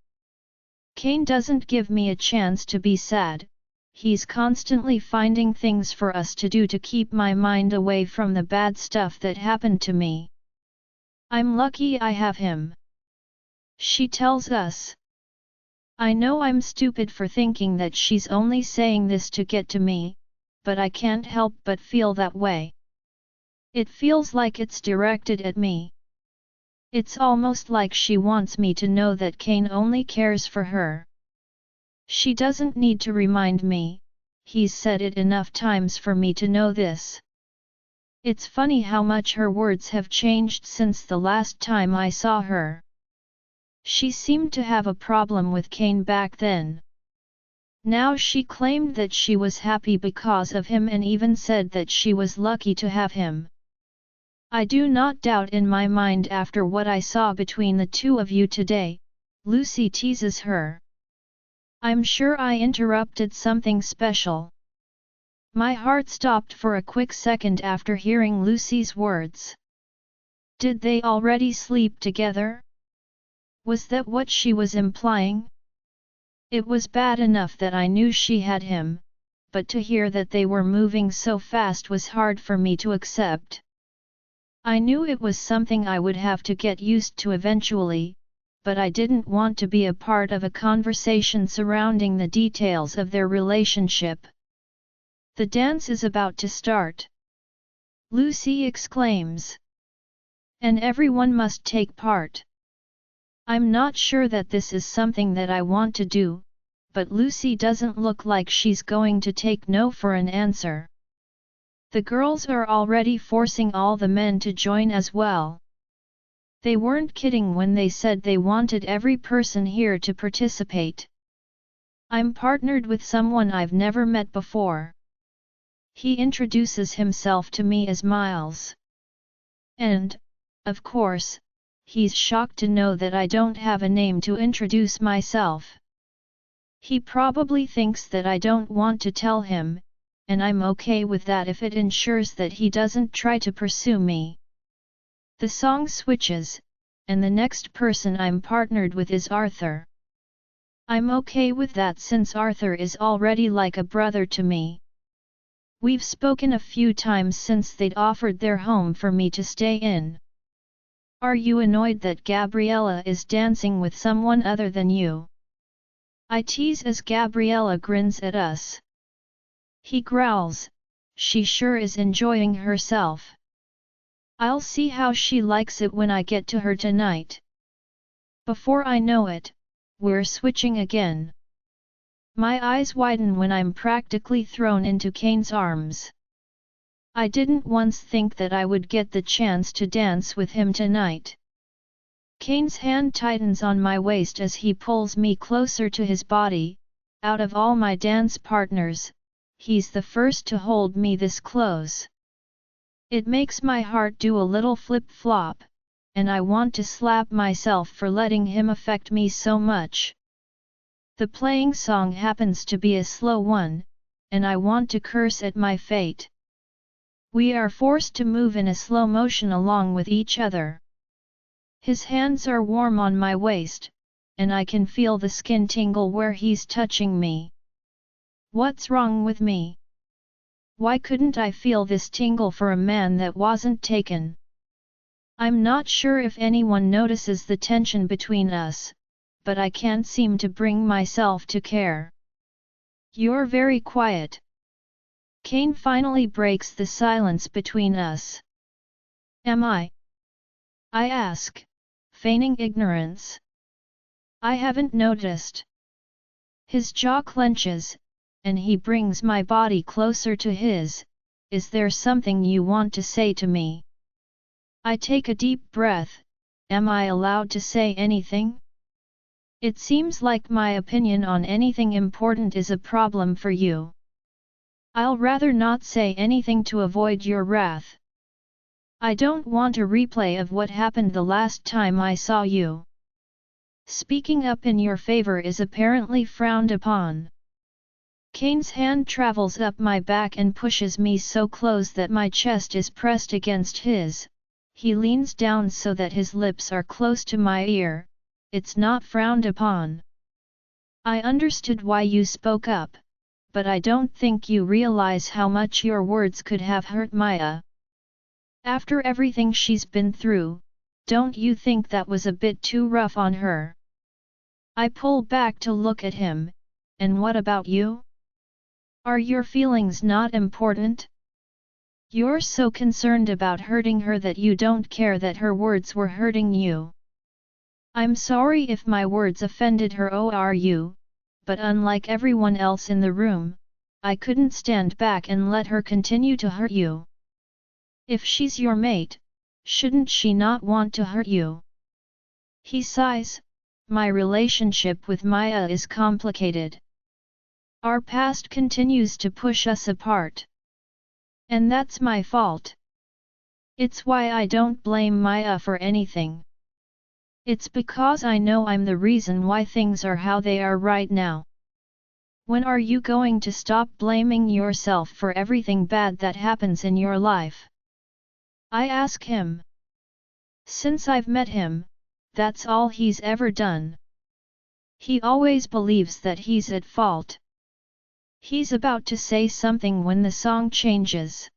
S1: Kane doesn't give me a chance to be sad. He's constantly finding things for us to do to keep my mind away from the bad stuff that happened to me. I'm lucky I have him. She tells us. I know I'm stupid for thinking that she's only saying this to get to me, but I can't help but feel that way. It feels like it's directed at me. It's almost like she wants me to know that Kane only cares for her. She doesn't need to remind me, he's said it enough times for me to know this. It's funny how much her words have changed since the last time I saw her. She seemed to have a problem with Kane back then. Now she claimed that she was happy because of him and even said that she was lucky to have him. I do not doubt in my mind after what I saw between the two of you today, Lucy teases her. I'm sure I interrupted something special. My heart stopped for a quick second after hearing Lucy's words. Did they already sleep together? Was that what she was implying? It was bad enough that I knew she had him, but to hear that they were moving so fast was hard for me to accept. I knew it was something I would have to get used to eventually, but I didn't want to be a part of a conversation surrounding the details of their relationship. The dance is about to start. Lucy exclaims. And everyone must take part. I'm not sure that this is something that I want to do, but Lucy doesn't look like she's going to take no for an answer. The girls are already forcing all the men to join as well. They weren't kidding when they said they wanted every person here to participate. I'm partnered with someone I've never met before. He introduces himself to me as Miles. And, of course, he's shocked to know that I don't have a name to introduce myself. He probably thinks that I don't want to tell him, and I'm okay with that if it ensures that he doesn't try to pursue me. The song switches, and the next person I'm partnered with is Arthur. I'm okay with that since Arthur is already like a brother to me. We've spoken a few times since they'd offered their home for me to stay in. Are you annoyed that Gabriella is dancing with someone other than you? I tease as Gabriella grins at us. He growls, she sure is enjoying herself. I'll see how she likes it when I get to her tonight. Before I know it, we're switching again. My eyes widen when I'm practically thrown into Kane's arms. I didn't once think that I would get the chance to dance with him tonight. Kane's hand tightens on my waist as he pulls me closer to his body. Out of all my dance partners, he's the first to hold me this close. It makes my heart do a little flip-flop, and I want to slap myself for letting him affect me so much. The playing song happens to be a slow one, and I want to curse at my fate. We are forced to move in a slow motion along with each other. His hands are warm on my waist, and I can feel the skin tingle where he's touching me. What's wrong with me? Why couldn't I feel this tingle for a man that wasn't taken? I'm not sure if anyone notices the tension between us, but I can't seem to bring myself to care. You're very quiet. Kane finally breaks the silence between us. Am I? I ask, feigning ignorance. I haven't noticed. His jaw clenches, and he brings my body closer to his. Is there something you want to say to me? I take a deep breath. Am I allowed to say anything? It seems like my opinion on anything important is a problem for you. I'll rather not say anything to avoid your wrath. I don't want a replay of what happened the last time I saw you. Speaking up in your favor is apparently frowned upon. Kane's hand travels up my back and pushes me so close that my chest is pressed against his. He leans down so that his lips are close to my ear. It's not frowned upon. I understood why you spoke up, but I don't think you realize how much your words could have hurt Maya. After everything she's been through, don't you think that was a bit too rough on her? I pull back to look at him. And what about you? Are your feelings not important? You're so concerned about hurting her that you don't care that her words were hurting you. I'm sorry if my words offended her or you, but unlike everyone else in the room, I couldn't stand back and let her continue to hurt you. If she's your mate, shouldn't she not want to hurt you? He sighs. My relationship with Maya is complicated. Our past continues to push us apart. And that's my fault. It's why I don't blame Maya for anything. It's because I know I'm the reason why things are how they are right now. When are you going to stop blaming yourself for everything bad that happens in your life? I ask him. Since I've met him, that's all he's ever done. He always believes that he's at fault. He's about to say something when the song changes.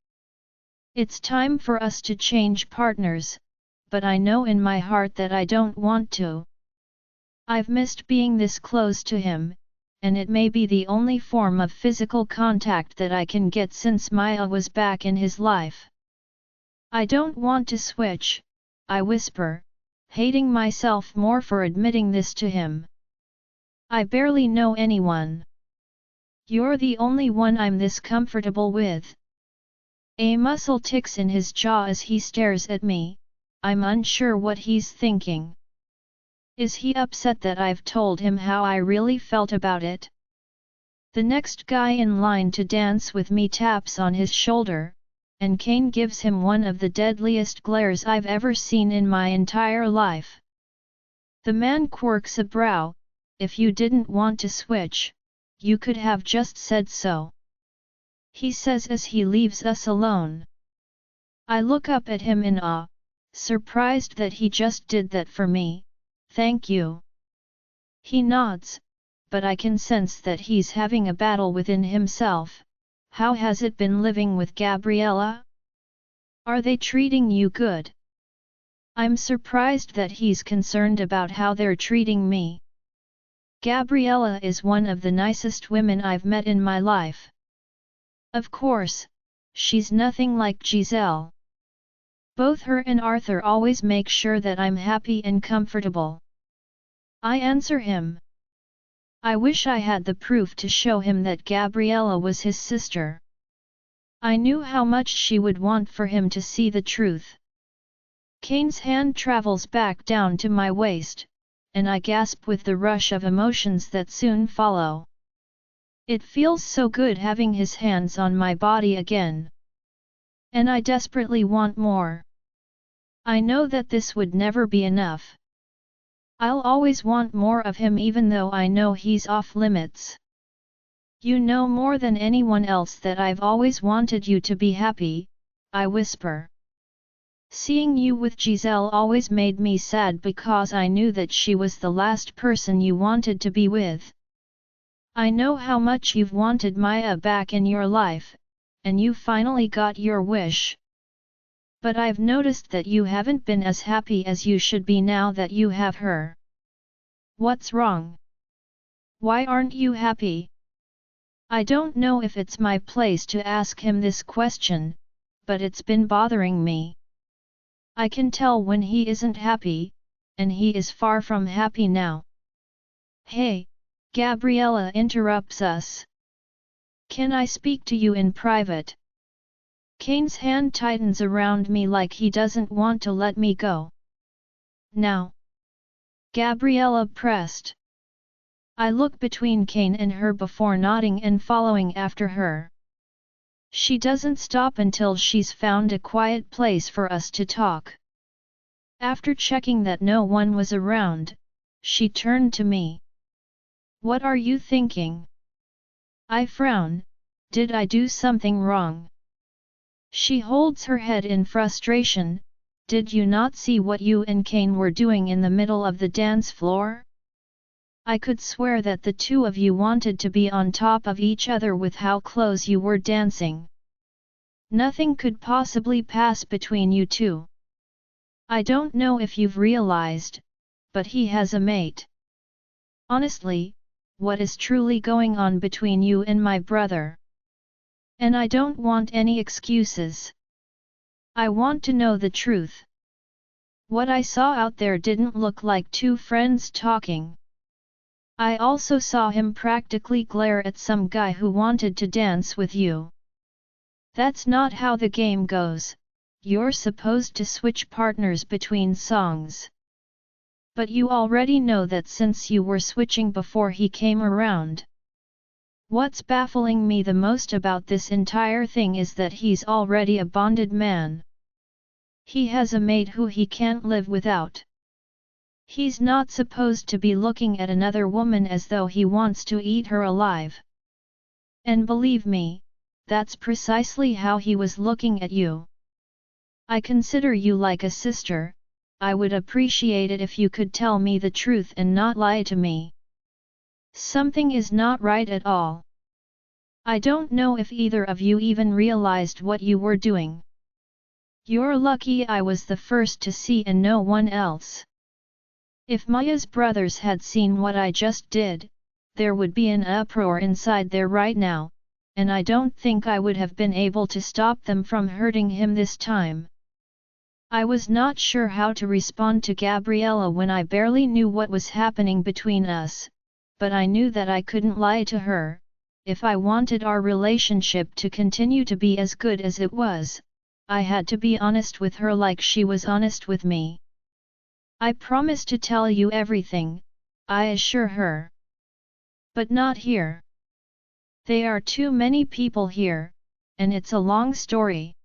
S1: It's time for us to change partners, but I know in my heart that I don't want to. I've missed being this close to him, and it may be the only form of physical contact that I can get since Maya was back in his life. I don't want to switch, I whisper, hating myself more for admitting this to him. I barely know anyone. You're the only one I'm this comfortable with. A muscle ticks in his jaw as he stares at me. I'm unsure what he's thinking. Is he upset that I've told him how I really felt about it? The next guy in line to dance with me taps on his shoulder, and Kane gives him one of the deadliest glares I've ever seen in my entire life. The man quirks a brow. If you didn't want to switch, you could have just said so. He says as he leaves us alone. I look up at him in awe, surprised that he just did that for me. Thank you. He nods, but I can sense that he's having a battle within himself. How has it been living with Gabriella? Are they treating you good? I'm surprised that he's concerned about how they're treating me. Gabriella is one of the nicest women I've met in my life. Of course, she's nothing like Giselle. Both her and Arthur always make sure that I'm happy and comfortable. I answer him. I wish I had the proof to show him that Gabriella was his sister. I knew how much she would want for him to see the truth. Kane's hand travels back down to my waist, and I gasp with the rush of emotions that soon follow. It feels so good having his hands on my body again. And I desperately want more. I know that this would never be enough. I'll always want more of him even though I know he's off limits. You know more than anyone else that I've always wanted you to be happy, I whisper. Seeing you with Giselle always made me sad because I knew that she was the last person you wanted to be with. I know how much you've wanted Maya back in your life, and you finally got your wish. But I've noticed that you haven't been as happy as you should be now that you have her. What's wrong? Why aren't you happy? I don't know if it's my place to ask him this question, but it's been bothering me. I can tell when he isn't happy, and he is far from happy now. Hey, Gabriella interrupts us. Can I speak to you in private? Kane's hand tightens around me like he doesn't want to let me go. Now. Gabriella pressed. I look between Kane and her before nodding and following after her. She doesn't stop until she's found a quiet place for us to talk. After checking that no one was around, she turned to me. What are you thinking? I frown. Did I do something wrong? She holds her head in frustration. Did you not see what you and Kane were doing in the middle of the dance floor? I could swear that the two of you wanted to be on top of each other with how close you were dancing. Nothing could possibly pass between you two. I don't know if you've realized, but he has a mate. Honestly, what is truly going on between you and my brother? And I don't want any excuses. I want to know the truth. What I saw out there didn't look like two friends talking. I also saw him practically glare at some guy who wanted to dance with you. That's not how the game goes. You're supposed to switch partners between songs. But you already know that since you were switching before he came around. What's baffling me the most about this entire thing is that he's already a bonded man. He has a mate who he can't live without. He's not supposed to be looking at another woman as though he wants to eat her alive. And believe me, that's precisely how he was looking at you. I consider you like a sister. I would appreciate it if you could tell me the truth and not lie to me. Something is not right at all. I don't know if either of you even realized what you were doing. You're lucky I was the first to see and no one else. If Maya's brothers had seen what I just did, there would be an uproar inside there right now, and I don't think I would have been able to stop them from hurting him this time. I was not sure how to respond to Gabriella when I barely knew what was happening between us, but I knew that I couldn't lie to her. If I wanted our relationship to continue to be as good as it was, I had to be honest with her like she was honest with me. I promise to tell you everything, I assure her. But not here. There are too many people here, and it's a long story.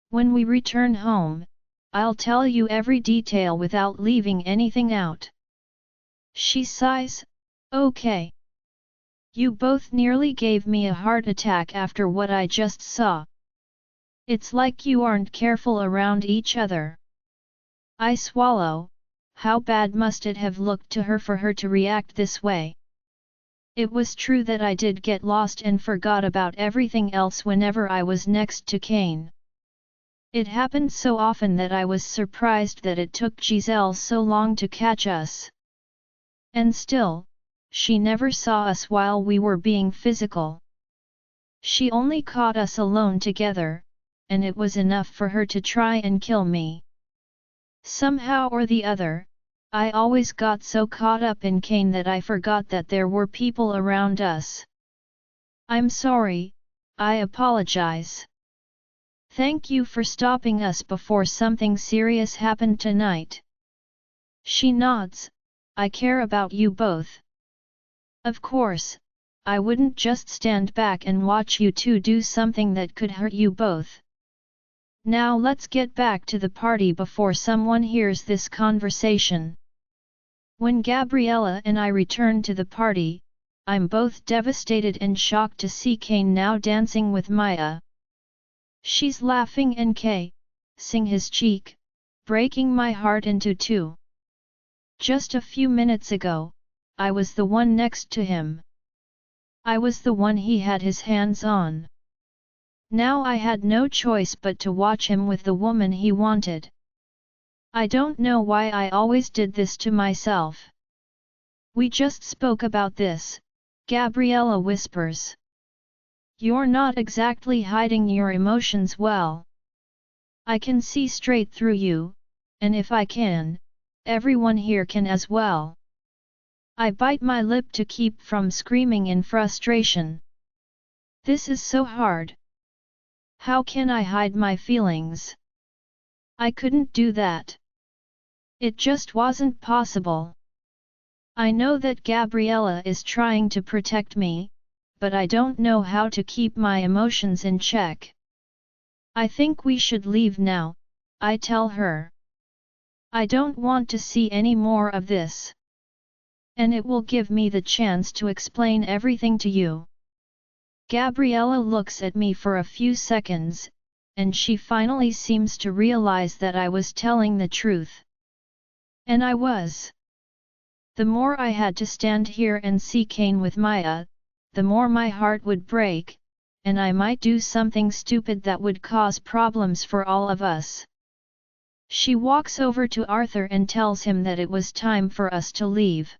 S1: When we return home, I'll tell you every detail without leaving anything out. She sighs. Okay. You both nearly gave me a heart attack after what I just saw. It's like you aren't careful around each other. I swallow. How bad must it have looked to her for her to react this way? It was true that I did get lost and forgot about everything else whenever I was next to Kane. It happened so often that I was surprised that it took Giselle so long to catch us. And still, she never saw us while we were being physical. She only caught us alone together, and it was enough for her to try and kill me. Somehow or the other, I always got so caught up in Kane that I forgot that there were people around us. I'm sorry, I apologize. Thank you for stopping us before something serious happened tonight. She nods. I care about you both. Of course, I wouldn't just stand back and watch you two do something that could hurt you both. Now let's get back to the party before someone hears this conversation. When Gabriella and I return to the party, I'm both devastated and shocked to see Kane now dancing with Maya. She's laughing and kissing his cheek, breaking my heart into two. Just a few minutes ago, I was the one next to him. I was the one he had his hands on. Now I had no choice but to watch him with the woman he wanted. I don't know why I always did this to myself. We just spoke about this, Gabriella whispers. You're not exactly hiding your emotions well. I can see straight through you, and if I can, everyone here can as well. I bite my lip to keep from screaming in frustration. This is so hard. How can I hide my feelings? I couldn't do that. It just wasn't possible. I know that Gabriella is trying to protect me, but I don't know how to keep my emotions in check. I think we should leave now, I tell her. I don't want to see any more of this. And it will give me the chance to explain everything to you. Gabriella looks at me for a few seconds, and she finally seems to realize that I was telling the truth. And I was. The more I had to stand here and see Kane with Maya, the more my heart would break, and I might do something stupid that would cause problems for all of us. She walks over to Arthur and tells him that it was time for us to leave.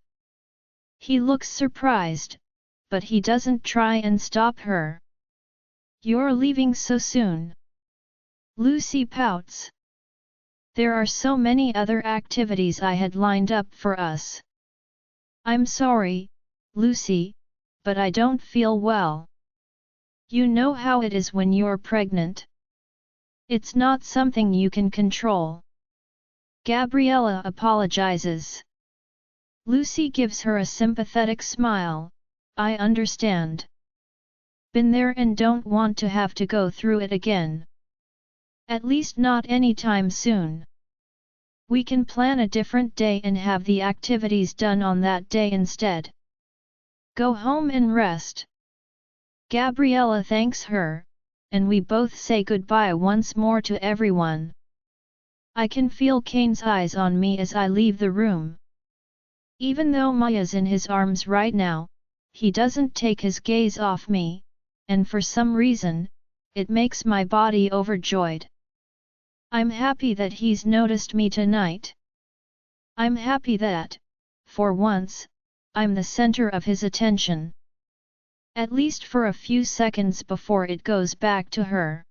S1: He looks surprised, but he doesn't try and stop her. You're leaving so soon? Lucy pouts. There are so many other activities I had lined up for us. I'm sorry, Lucy, but I don't feel well. You know how it is when you're pregnant. It's not something you can control. Gabriella apologizes. Lucy gives her a sympathetic smile. I understand. Been there and don't want to have to go through it again. At least not anytime soon. We can plan a different day and have the activities done on that day instead. Go home and rest. Gabriella thanks her, and we both say goodbye once more to everyone. I can feel Kane's eyes on me as I leave the room. Even though Maya's in his arms right now, he doesn't take his gaze off me, and for some reason, it makes my body overjoyed. I'm happy that he's noticed me tonight. I'm happy that, for once, I'm the center of his attention. At least for a few seconds before it goes back to her.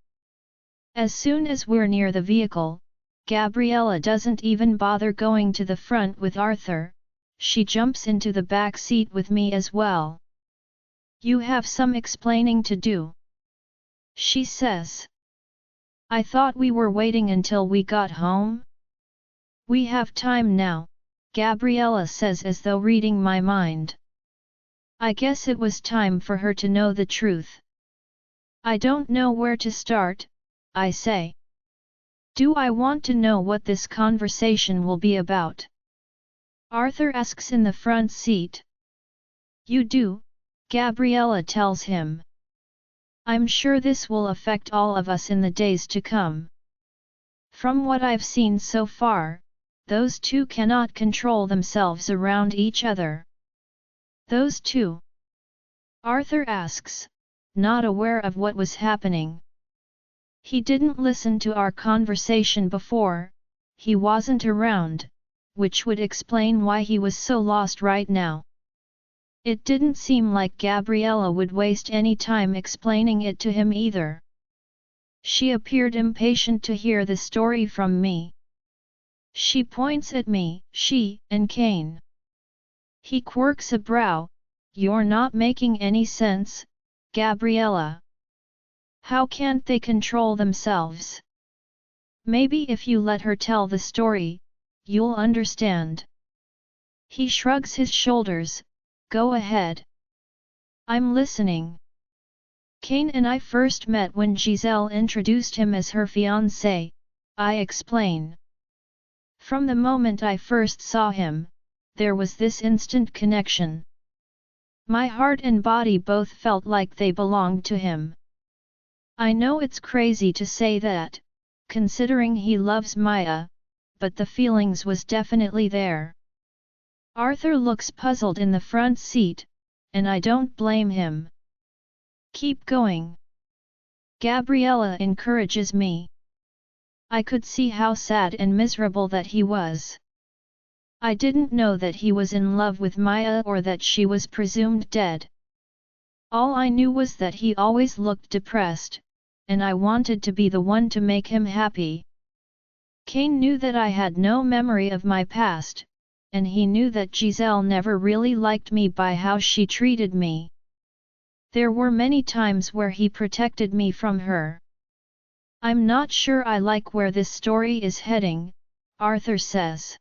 S1: As soon as we're near the vehicle, Gabriella doesn't even bother going to the front with Arthur, she jumps into the back seat with me as well. You have some explaining to do, she says. I thought we were waiting until we got home? We have time now, Gabriella says as though reading my mind. I guess it was time for her to know the truth. I don't know where to start, I say. Do I want to know what this conversation will be about? Arthur asks in the front seat. You do, Gabriella tells him. I'm sure this will affect all of us in the days to come. From what I've seen so far, those two cannot control themselves around each other. Those two? Arthur asks, not aware of what was happening. He didn't listen to our conversation before, he wasn't around, which would explain why he was so lost right now. It didn't seem like Gabriella would waste any time explaining it to him either. She appeared impatient to hear the story from me. She points at me, she and Kane. He quirks a brow. You're not making any sense, Gabriella. How can't they control themselves? Maybe if you let her tell the story, you'll understand. He shrugs his shoulders. Go ahead. I'm listening. Kane and I first met when Giselle introduced him as her fiancé, I explain. From the moment I first saw him, there was this instant connection. My heart and body both felt like they belonged to him. I know it's crazy to say that, considering he loves Maya, but the feelings was definitely there. Arthur looks puzzled in the front seat, and I don't blame him. Keep going. Gabriella encourages me. I could see how sad and miserable that he was. I didn't know that he was in love with Maya or that she was presumed dead. All I knew was that he always looked depressed, and I wanted to be the one to make him happy. Kane knew that I had no memory of my past, and he knew that Giselle never really liked me by how she treated me. There were many times where he protected me from her. I'm not sure I like where this story is heading, Arthur says.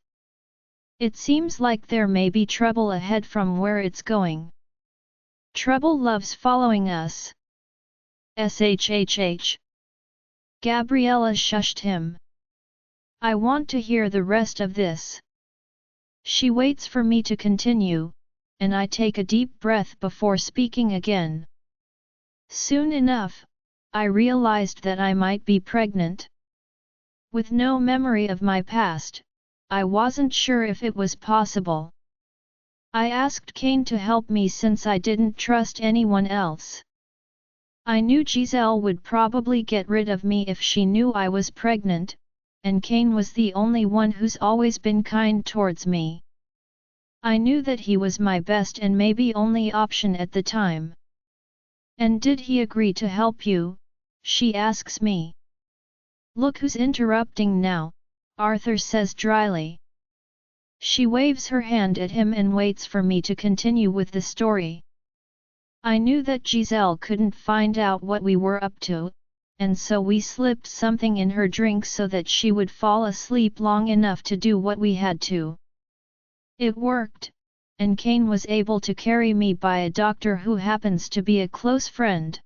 S1: It seems like there may be trouble ahead from where it's going. Trouble loves following us. SHHH. Gabriella shushed him. I want to hear the rest of this. She waits for me to continue, and I take a deep breath before speaking again. Soon enough, I realized that I might be pregnant. With no memory of my past, I wasn't sure if it was possible. I asked Kane to help me since I didn't trust anyone else. I knew Giselle would probably get rid of me if she knew I was pregnant, and Kane was the only one who's always been kind towards me. I knew that he was my best and maybe only option at the time. And did he agree to help you? She asks me. Look who's interrupting now, Arthur says dryly. She waves her hand at him and waits for me to continue with the story. I knew that Giselle couldn't find out what we were up to, and so we slipped something in her drink so that she would fall asleep long enough to do what we had to. It worked, and Kane was able to carry me by a doctor who happens to be a close friend.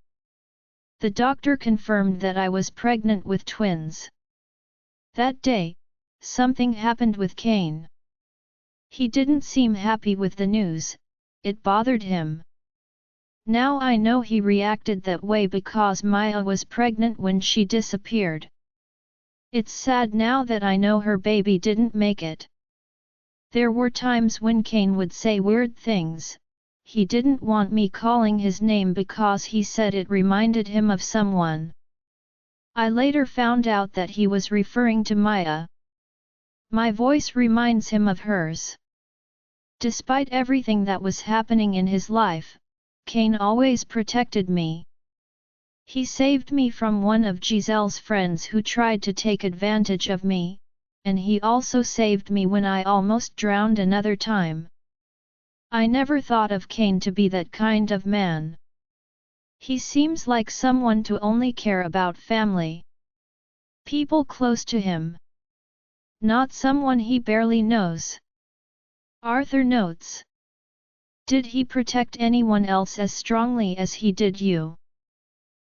S1: The doctor confirmed that I was pregnant with twins. That day, something happened with Kane. He didn't seem happy with the news, it bothered him. Now I know he reacted that way because Maya was pregnant when she disappeared. It's sad now that I know her baby didn't make it. There were times when Kane would say weird things. He didn't want me calling his name because he said it reminded him of someone. I later found out that he was referring to Maya. My voice reminds him of hers. Despite everything that was happening in his life, Kane always protected me. He saved me from one of Giselle's friends who tried to take advantage of me, and he also saved me when I almost drowned another time. I never thought of Kane to be that kind of man. He seems like someone to only care about family. People close to him. Not someone he barely knows. Arthur notes. Did he protect anyone else as strongly as he did you?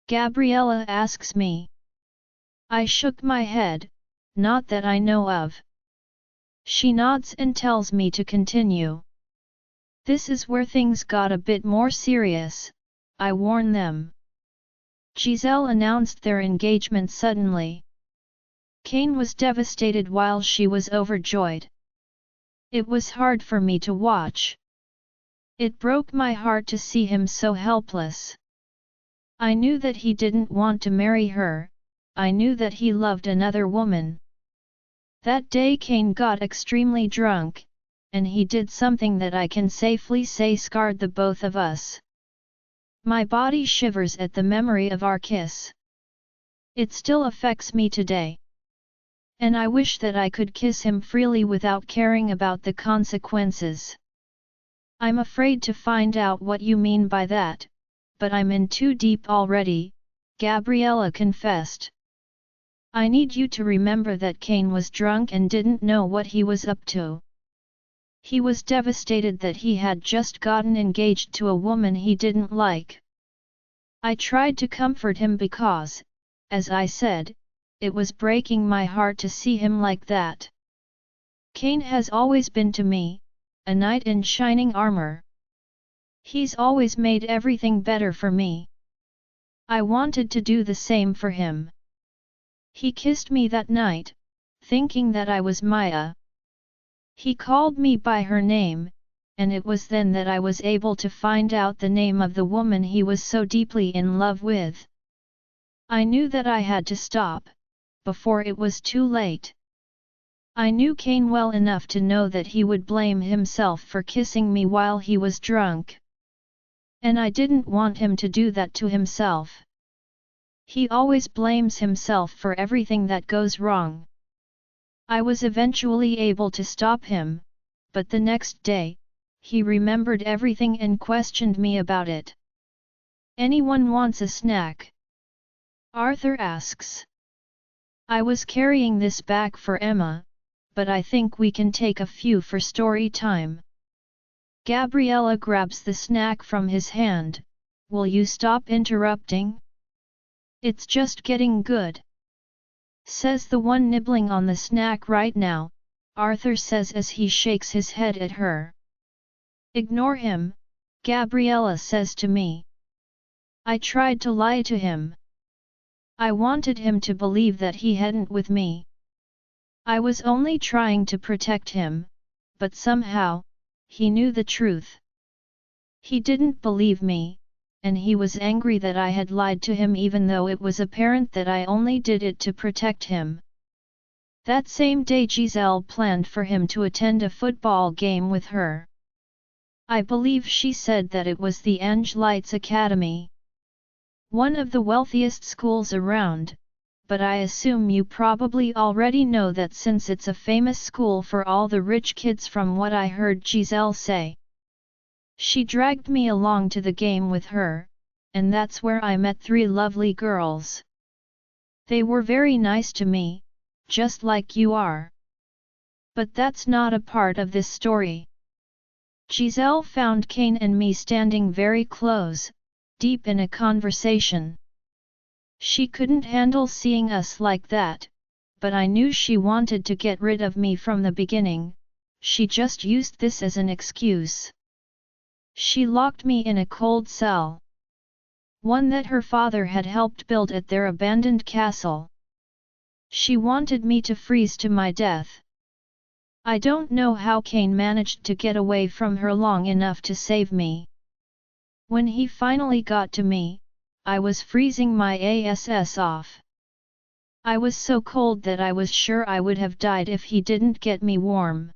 S1: Gabriella asks me. I shook my head, not that I know of. She nods and tells me to continue. This is where things got a bit more serious, I warn them. Giselle announced their engagement suddenly. Kane was devastated while she was overjoyed. It was hard for me to watch. It broke my heart to see him so helpless. I knew that he didn't want to marry her, I knew that he loved another woman. That day Kane got extremely drunk, and he did something that I can safely say scarred the both of us. My body shivers at the memory of our kiss. It still affects me today. And I wish that I could kiss him freely without caring about the consequences. I'm afraid to find out what you mean by that, but I'm in too deep already, Gabriella confessed. I need you to remember that Kane was drunk and didn't know what he was up to. He was devastated that he had just gotten engaged to a woman he didn't like. I tried to comfort him because, as I said, it was breaking my heart to see him like that. Kane has always been to me, a knight in shining armor. He's always made everything better for me. I wanted to do the same for him. He kissed me that night, thinking that I was Maya. He called me by her name, and it was then that I was able to find out the name of the woman he was so deeply in love with. I knew that I had to stop, before it was too late. I knew Cain well enough to know that he would blame himself for kissing me while he was drunk. And I didn't want him to do that to himself. He always blames himself for everything that goes wrong. I was eventually able to stop him, but the next day, he remembered everything and questioned me about it. "Anyone wants a snack?" Arthur asks. I was carrying this back for Emma, but I think we can take a few for story time. Gabriella grabs the snack from his hand. "Will you stop interrupting? It's just getting good," says the one nibbling on the snack right now, Arthur says as he shakes his head at her. "Ignore him," Gabriella says to me. I tried to lie to him. I wanted him to believe that he hadn't with me. I was only trying to protect him, but somehow, he knew the truth. He didn't believe me, and he was angry that I had lied to him even though it was apparent that I only did it to protect him. That same day Giselle planned for him to attend a football game with her. I believe she said that it was the Angelites Academy, one of the wealthiest schools around, but I assume you probably already know that since it's a famous school for all the rich kids from what I heard Giselle say. She dragged me along to the game with her, and that's where I met 3 lovely girls. They were very nice to me, just like you are. But that's not a part of this story. Giselle found Cain and me standing very close, deep in a conversation. She couldn't handle seeing us like that, but I knew she wanted to get rid of me from the beginning. She just used this as an excuse. She locked me in a cold cell, one that her father had helped build at their abandoned castle. She wanted me to freeze to my death. I don't know how Cain managed to get away from her long enough to save me. When he finally got to me, I was freezing my ass off. I was so cold that I was sure I would have died if he didn't get me warm.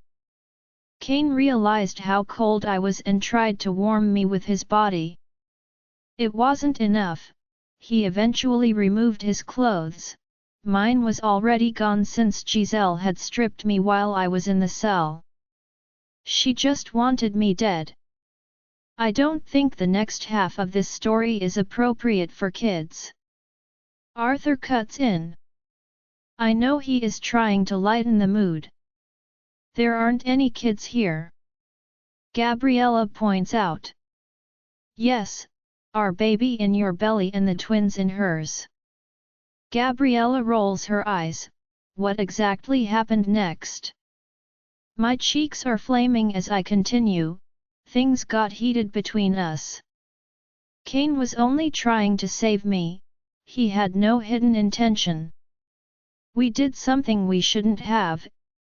S1: Cain realized how cold I was and tried to warm me with his body. It wasn't enough. He eventually removed his clothes. Mine was already gone since Giselle had stripped me while I was in the cell. She just wanted me dead. I don't think the next half of this story is appropriate for kids. Arthur cuts in. I know he is trying to lighten the mood. There aren't any kids here, Gabriella points out. Yes, our baby in your belly and the twins in hers. Gabriella rolls her eyes. What exactly happened next? My cheeks are flaming as I continue. Things got heated between us. Cain was only trying to save me. He had no hidden intention. We did something we shouldn't have.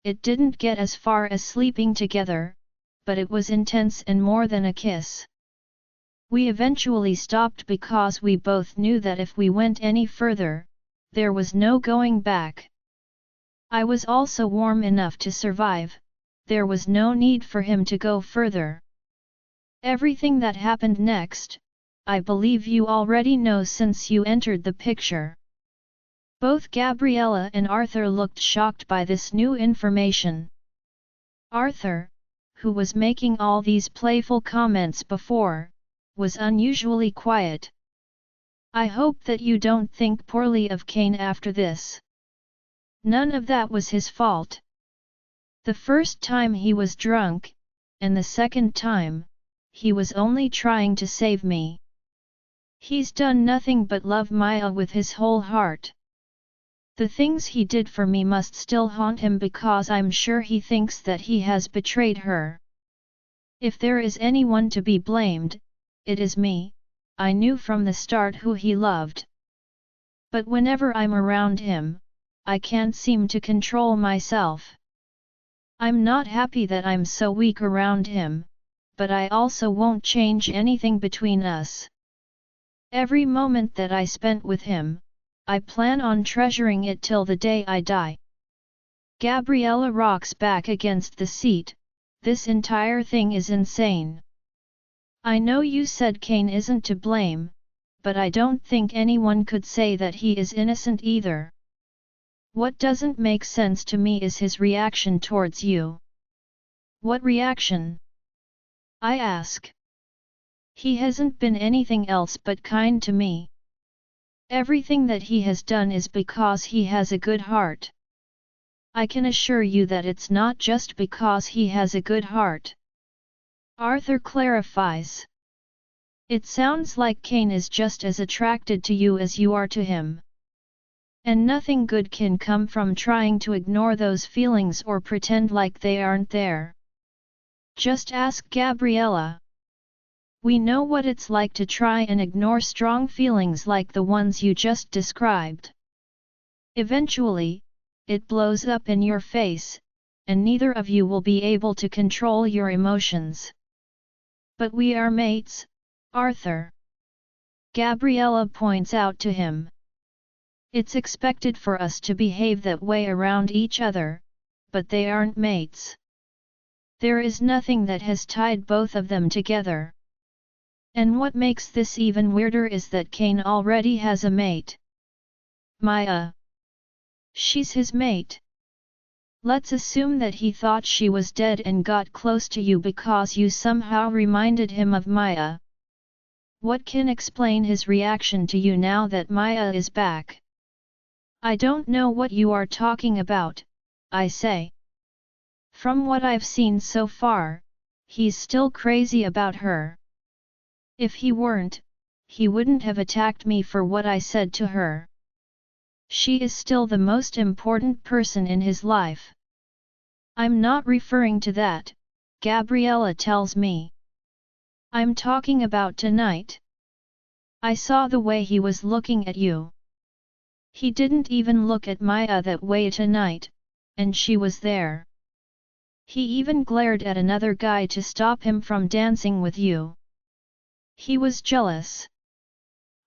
S1: It didn't get as far as sleeping together, but it was intense and more than a kiss. We eventually stopped because we both knew that if we went any further, there was no going back. I was also warm enough to survive. There was no need for him to go further. Everything that happened next, I believe you already know since you entered the picture. Both Gabriella and Arthur looked shocked by this new information. Arthur, who was making all these playful comments before, was unusually quiet. I hope that you don't think poorly of Cain after this. None of that was his fault. The first time he was drunk, and the second time, he was only trying to save me. He's done nothing but love Maya with his whole heart. The things he did for me must still haunt him because I'm sure he thinks that he has betrayed her. If there is anyone to be blamed, it is me. I knew from the start who he loved. But whenever I'm around him, I can't seem to control myself. I'm not happy that I'm so weak around him, but I also won't change anything between us. Every moment that I spent with him, I plan on treasuring it till the day I die. Gabriella rocks back against the seat. This entire thing is insane. I know you said Kane isn't to blame, but I don't think anyone could say that he is innocent either. What doesn't make sense to me is his reaction towards you. What reaction? I ask. He hasn't been anything else but kind to me. Everything that he has done is because he has a good heart. I can assure you that it's not just because he has a good heart. Arthur clarifies. It sounds like Kane is just as attracted to you as you are to him. And nothing good can come from trying to ignore those feelings or pretend like they aren't there. Just ask Gabriella. We know what it's like to try and ignore strong feelings like the ones you just described. Eventually, it blows up in your face, and neither of you will be able to control your emotions. But we are mates, Arthur. Gabriella points out to him. It's expected for us to behave that way around each other, but they aren't mates. There is nothing that has tied both of them together. And what makes this even weirder is that Kane already has a mate. Maya. She's his mate. Let's assume that he thought she was dead and got close to you because you somehow reminded him of Maya. What can explain his reaction to you now that Maya is back? I don't know what you are talking about, I say. From what I've seen so far, he's still crazy about her. If he weren't, he wouldn't have attacked me for what I said to her. She is still the most important person in his life. I'm not referring to that, Gabriella tells me. I'm talking about tonight. I saw the way he was looking at you. He didn't even look at Maya that way tonight, and she was there. He even glared at another guy to stop him from dancing with you. He was jealous.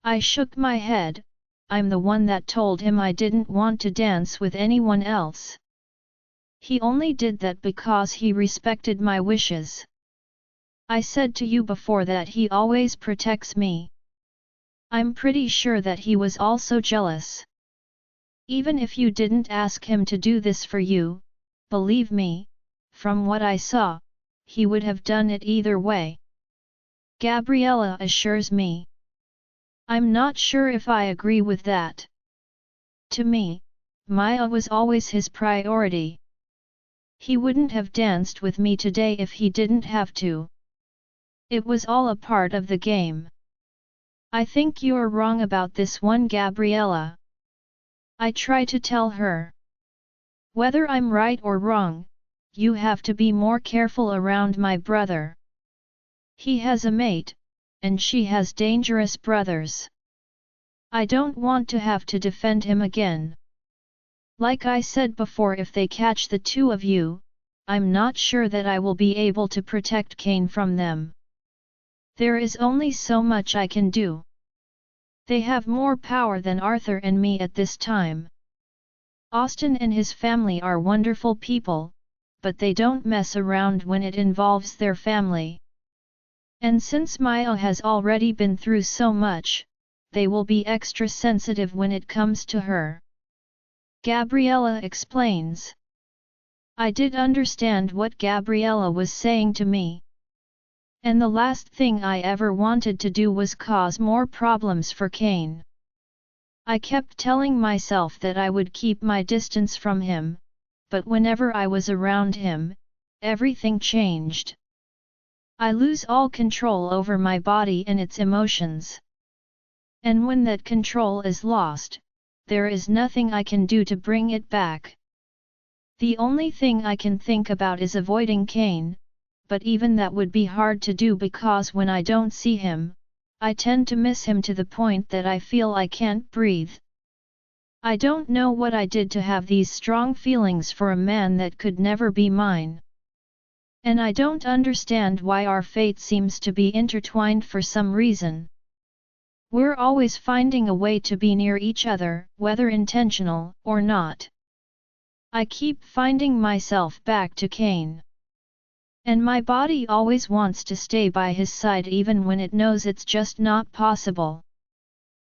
S1: I shook my head. I'm the one that told him I didn't want to dance with anyone else. He only did that because he respected my wishes. I said to you before that he always protects me. I'm pretty sure that he was also jealous. Even if you didn't ask him to do this for you, believe me, from what I saw, he would have done it either way. Gabriella assures me. I'm not sure if I agree with that. To me, Maya was always his priority. He wouldn't have danced with me today if he didn't have to. It was all a part of the game. I think you're wrong about this one, Gabriella. I try to tell her. Whether I'm right or wrong, you have to be more careful around my brother. He has a mate, and she has dangerous brothers. I don't want to have to defend him again. Like I said before, if they catch the two of you, I'm not sure that I will be able to protect Kane from them. There is only so much I can do. They have more power than Arthur and me at this time. Austin and his family are wonderful people, but they don't mess around when it involves their family. And since Maya has already been through so much, they will be extra sensitive when it comes to her. Gabriella explains. I did understand what Gabriella was saying to me. And the last thing I ever wanted to do was cause more problems for Kane. I kept telling myself that I would keep my distance from him, but whenever I was around him, everything changed. I lose all control over my body and its emotions. And when that control is lost, there is nothing I can do to bring it back. The only thing I can think about is avoiding Kane, but even that would be hard to do because when I don't see him, I tend to miss him to the point that I feel I can't breathe. I don't know what I did to have these strong feelings for a man that could never be mine. And I don't understand why our fate seems to be intertwined for some reason. We're always finding a way to be near each other, whether intentional or not. I keep finding myself back to Kane. And my body always wants to stay by his side even when it knows it's just not possible.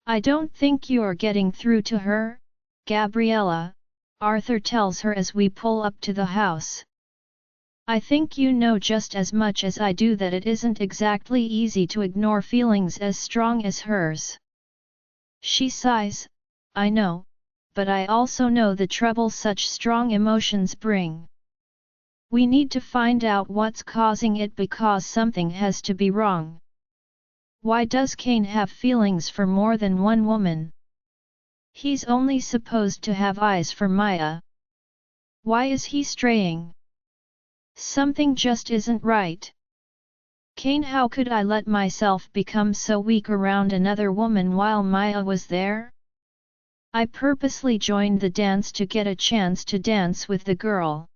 S1: I don't think you're getting through to her, Gabriella, Arthur tells her as we pull up to the house. I think you know just as much as I do that it isn't exactly easy to ignore feelings as strong as hers. She sighs, I know, but I also know the trouble such strong emotions bring. We need to find out what's causing it because something has to be wrong. Why does Kane have feelings for more than one woman? He's only supposed to have eyes for Maya. Why is he straying? Something just isn't right. Kane, how could I let myself become so weak around another woman while Maya was there? I purposely joined the dance to get a chance to dance with the girl.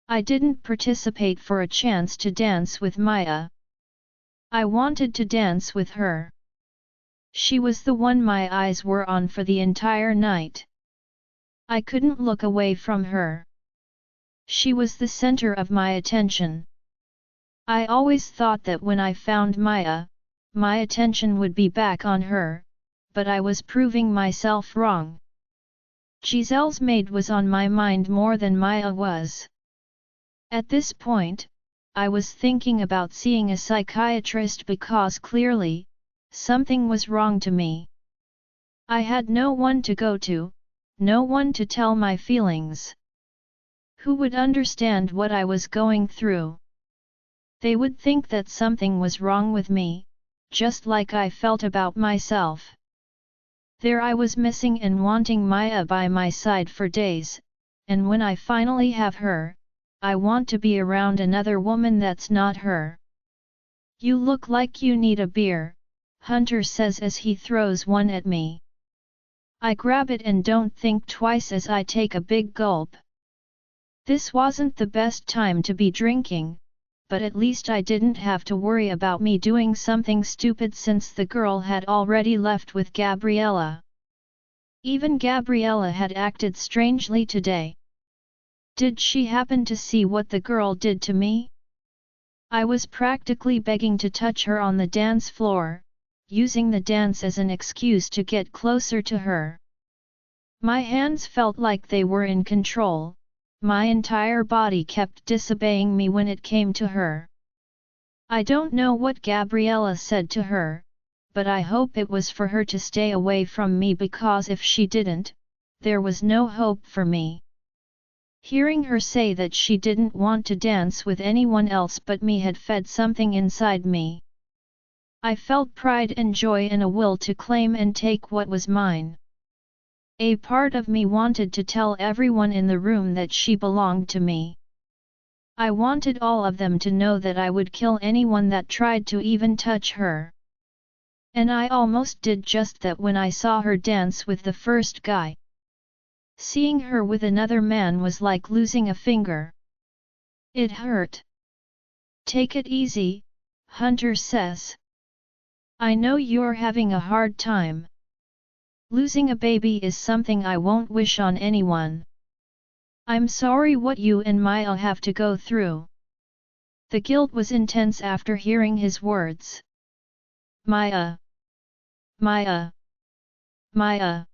S1: I didn't participate for a chance to dance with Maya. I wanted to dance with her. She was the one my eyes were on for the entire night. I couldn't look away from her. She was the center of my attention. I always thought that when I found Maya, my attention would be back on her, but I was proving myself wrong. Giselle's maid was on my mind more than Maya was. At this point, I was thinking about seeing a psychiatrist because clearly, something was wrong to me. I had no one to go to, no one to tell my feelings. Who would understand what I was going through? They would think that something was wrong with me, just like I felt about myself. There I was missing and wanting Maya by my side for days, and when I finally have her, I want to be around another woman that's not her. You look like you need a beer, Hunter says as he throws one at me. I grab it and don't think twice as I take a big gulp. This wasn't the best time to be drinking, but at least I didn't have to worry about me doing something stupid since the girl had already left with Gabriella. Even Gabriella had acted strangely today. Did she happen to see what the girl did to me? I was practically begging to touch her on the dance floor, using the dance as an excuse to get closer to her. My hands felt like they were in control. My entire body kept disobeying me when it came to her. I don't know what Gabriella said to her, but I hope it was for her to stay away from me because if she didn't, there was no hope for me. Hearing her say that she didn't want to dance with anyone else but me had fed something inside me. I felt pride and joy and a will to claim and take what was mine. A part of me wanted to tell everyone in the room that she belonged to me. I wanted all of them to know that I would kill anyone that tried to even touch her. And I almost did just that when I saw her dance with the first guy. Seeing her with another man was like losing a finger. It hurt. Take it easy, Hunter says. I know you're having a hard time. Losing a baby is something I won't wish on anyone. I'm sorry what you and Maya have to go through. The guilt was intense after hearing his words. Maya. Maya. Maya.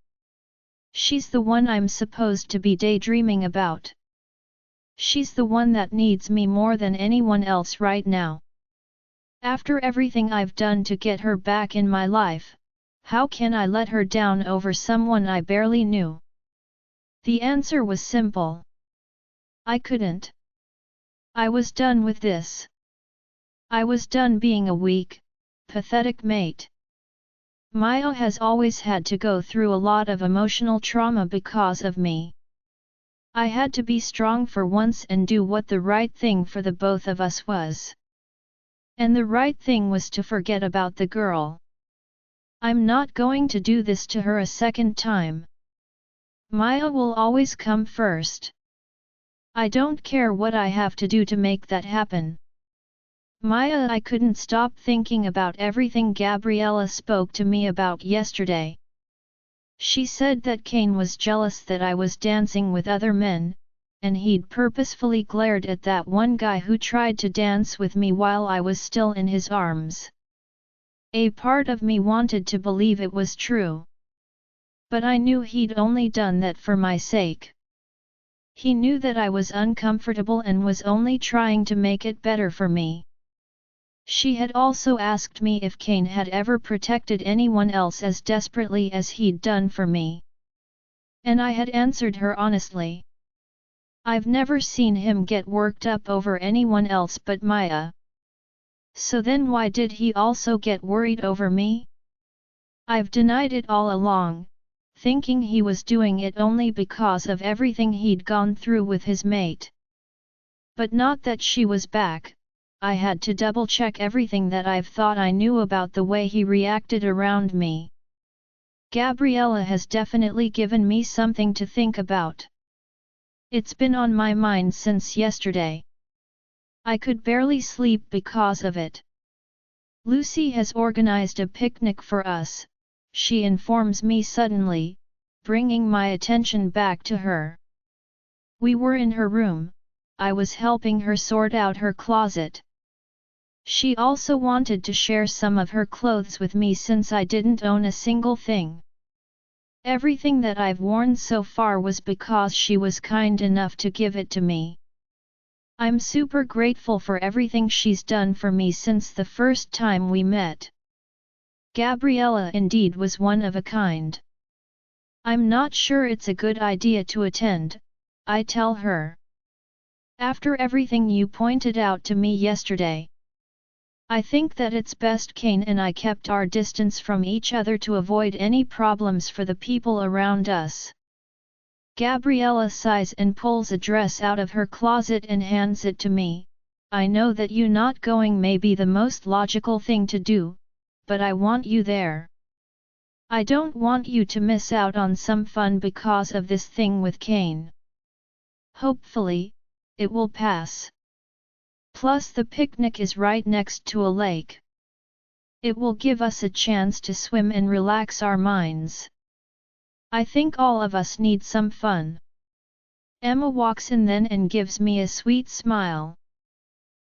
S1: She's the one I'm supposed to be daydreaming about. She's the one that needs me more than anyone else right now. After everything I've done to get her back in my life, how can I let her down over someone I barely knew? The answer was simple. I couldn't. I was done with this. I was done being a weak, pathetic mate. Maya has always had to go through a lot of emotional trauma because of me. I had to be strong for once and do what the right thing for the both of us was. And the right thing was to forget about the girl. I'm not going to do this to her a second time. Maya will always come first. I don't care what I have to do to make that happen. Maya, I couldn't stop thinking about everything Gabriella spoke to me about yesterday. She said that Kane was jealous that I was dancing with other men, and he'd purposefully glared at that one guy who tried to dance with me while I was still in his arms. A part of me wanted to believe it was true. But I knew he'd only done that for my sake. He knew that I was uncomfortable and was only trying to make it better for me. She had also asked me if Kane had ever protected anyone else as desperately as he'd done for me. And I had answered her honestly. I've never seen him get worked up over anyone else but Maya. So then why did he also get worried over me? I've denied it all along, thinking he was doing it only because of everything he'd gone through with his mate. But not that she was back. I had to double-check everything that I've thought I knew about the way he reacted around me. Gabriella has definitely given me something to think about. It's been on my mind since yesterday. I could barely sleep because of it. Lucy has organized a picnic for us, she informs me suddenly, bringing my attention back to her. We were in her room, I was helping her sort out her closet. She also wanted to share some of her clothes with me since I didn't own a single thing. Everything that I've worn so far was because she was kind enough to give it to me. I'm super grateful for everything she's done for me since the first time we met. Gabriella indeed was one of a kind. I'm not sure it's a good idea to attend, I tell her. After everything you pointed out to me yesterday. I think that it's best Kane and I kept our distance from each other to avoid any problems for the people around us. Gabriella sighs and pulls a dress out of her closet and hands it to me. I know that you not going may be the most logical thing to do, but I want you there. I don't want you to miss out on some fun because of this thing with Kane. Hopefully, it will pass. Plus the picnic is right next to a lake. It will give us a chance to swim and relax our minds. I think all of us need some fun. Emma walks in then and gives me a sweet smile.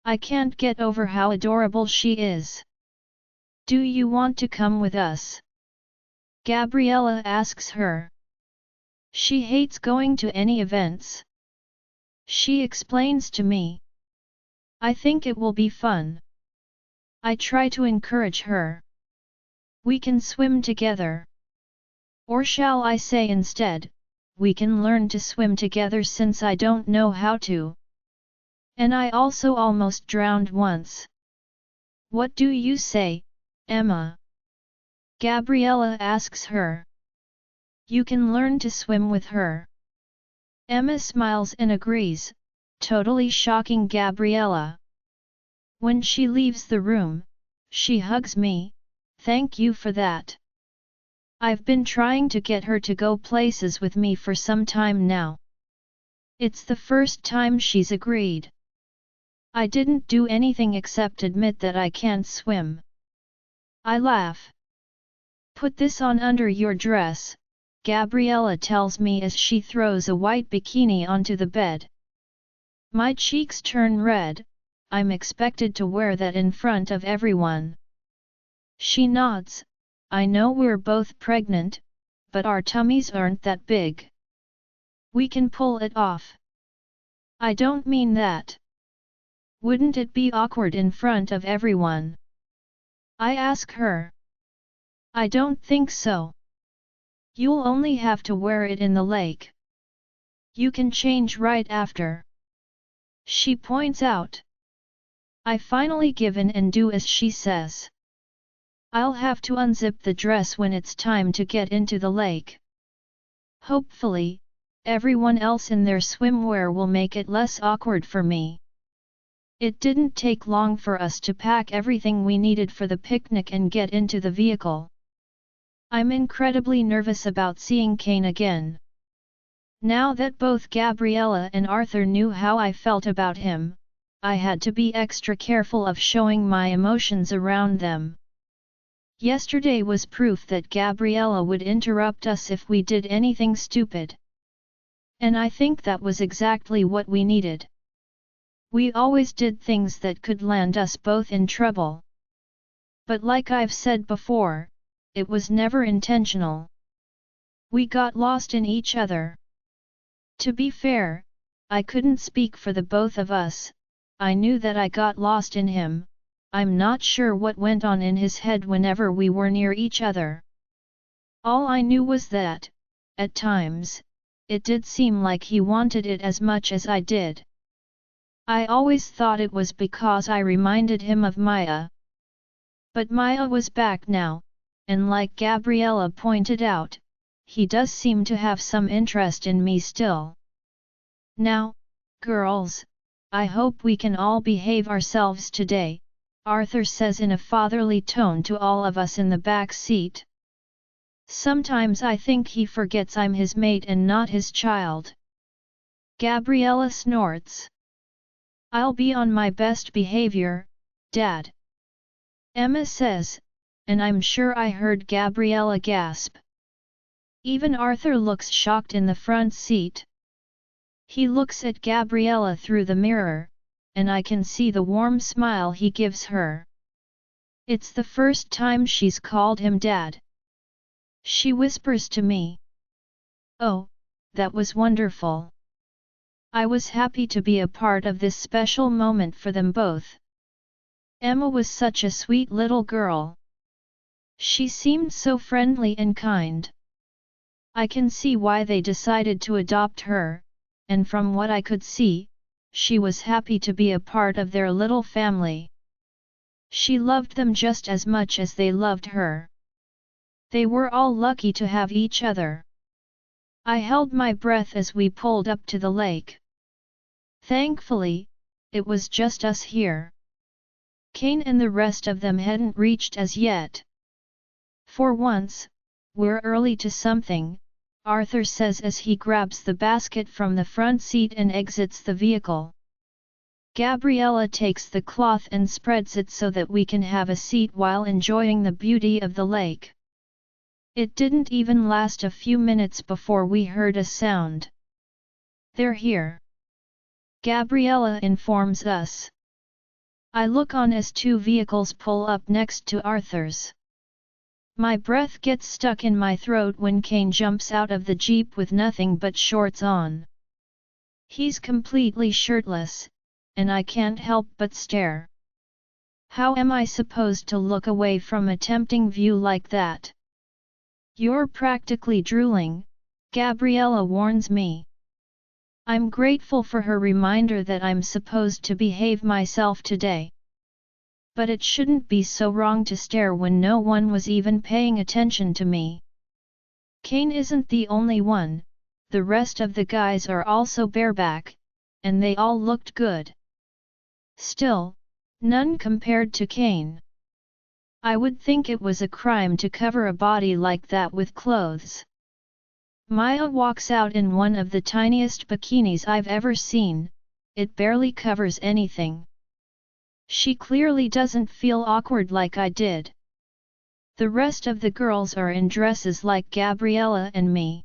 S1: I can't get over how adorable she is. Do you want to come with us? Gabriella asks her. She hates going to any events. She explains to me. I think it will be fun. I try to encourage her. We can swim together. Or shall I say instead, we can learn to swim together since I don't know how to. And I also almost drowned once. What do you say, Emma? Gabriella asks her. You can learn to swim with her. Emma smiles and agrees, totally shocking Gabriella. When she leaves the room, she hugs me, thank you for that. I've been trying to get her to go places with me for some time now. It's the first time she's agreed. I didn't do anything except admit that I can't swim. I laugh. Put this on under your dress, Gabriella tells me as she throws a white bikini onto the bed. My cheeks turn red, I'm expected to wear that in front of everyone. She nods, I know we're both pregnant, but our tummies aren't that big. We can pull it off. I don't mean that. Wouldn't it be awkward in front of everyone? I ask her. I don't think so. You'll only have to wear it in the lake. You can change right after. She points out. I finally give in and do as she says. I'll have to unzip the dress when it's time to get into the lake. Hopefully, everyone else in their swimwear will make it less awkward for me. It didn't take long for us to pack everything we needed for the picnic and get into the vehicle. I'm incredibly nervous about seeing Kane again. Now that both Gabriella and Arthur knew how I felt about him, I had to be extra careful of showing my emotions around them. Yesterday was proof that Gabriella would interrupt us if we did anything stupid. And I think that was exactly what we needed. We always did things that could land us both in trouble. But like I've said before, it was never intentional. We got lost in each other. To be fair, I couldn't speak for the both of us. I knew that I got lost in him. I'm not sure what went on in his head whenever we were near each other. All I knew was that, at times, it did seem like he wanted it as much as I did. I always thought it was because I reminded him of Maya. But Maya was back now, and like Gabriella pointed out, he does seem to have some interest in me still. Now, girls, I hope we can all behave ourselves today, Arthur says in a fatherly tone to all of us in the back seat. Sometimes I think he forgets I'm his mate and not his child. Gabriella snorts. I'll be on my best behavior, Dad. Emma says, and I'm sure I heard Gabriella gasp. Even Arthur looks shocked in the front seat. He looks at Gabriella through the mirror, and I can see the warm smile he gives her. It's the first time she's called him Dad. She whispers to me. Oh, that was wonderful. I was happy to be a part of this special moment for them both. Emma was such a sweet little girl. She seemed so friendly and kind. I can see why they decided to adopt her, and from what I could see, she was happy to be a part of their little family. She loved them just as much as they loved her. They were all lucky to have each other. I held my breath as we pulled up to the lake. Thankfully, it was just us here. Kane and the rest of them hadn't reached as yet. For once, we're early to something, Arthur says as he grabs the basket from the front seat and exits the vehicle. Gabriella takes the cloth and spreads it so that we can have a seat while enjoying the beauty of the lake. It didn't even last a few minutes before we heard a sound. They're here. Gabriella informs us. I look on as two vehicles pull up next to Arthur's. My breath gets stuck in my throat when Kane jumps out of the Jeep with nothing but shorts on. He's completely shirtless, and I can't help but stare. How am I supposed to look away from a tempting view like that? You're practically drooling, Gabriella warns me. I'm grateful for her reminder that I'm supposed to behave myself today. But it shouldn't be so wrong to stare when no one was even paying attention to me. Kane isn't the only one, the rest of the guys are also bareback, and they all looked good. Still, none compared to Kane. I would think it was a crime to cover a body like that with clothes. Maya walks out in one of the tiniest bikinis I've ever seen, it barely covers anything. She clearly doesn't feel awkward like I did. The rest of the girls are in dresses like Gabriella and me.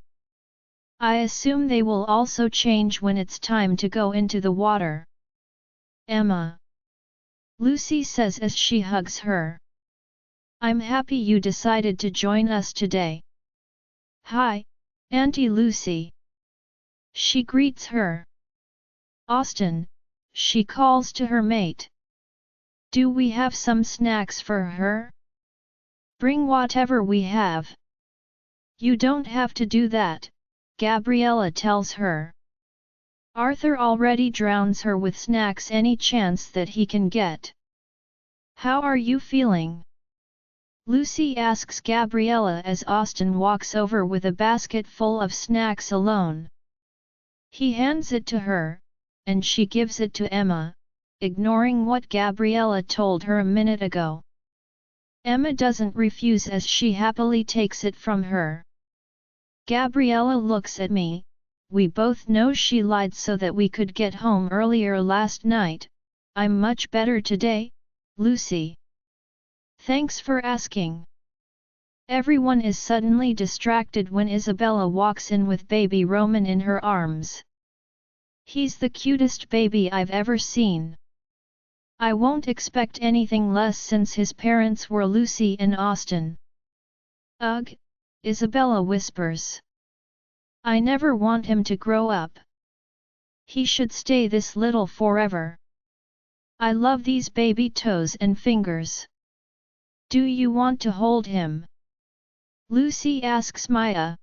S1: I assume they will also change when it's time to go into the water. Emma. Lucy says as she hugs her. I'm happy you decided to join us today. Hi, Auntie Lucy. She greets her. Austin, she calls to her mate. Do we have some snacks for her? Bring whatever we have. You don't have to do that, Gabriella tells her. Arthur already drowns her with snacks any chance that he can get. How are you feeling? Lucy asks Gabriella as Austin walks over with a basket full of snacks alone. He hands it to her, and she gives it to Emma, ignoring what Gabriella told her a minute ago. Emma doesn't refuse as she happily takes it from her. Gabriella looks at me, we both know she lied so that we could get home earlier last night, I'm much better today, Lucy. Thanks for asking. Everyone is suddenly distracted when Isabella walks in with baby Roman in her arms. He's the cutest baby I've ever seen. I won't expect anything less since his parents were Lucy and Austin. Ugh, Isabella whispers. I never want him to grow up. He should stay this little forever. I love these baby toes and fingers. Do you want to hold him? Lucy asks Maya.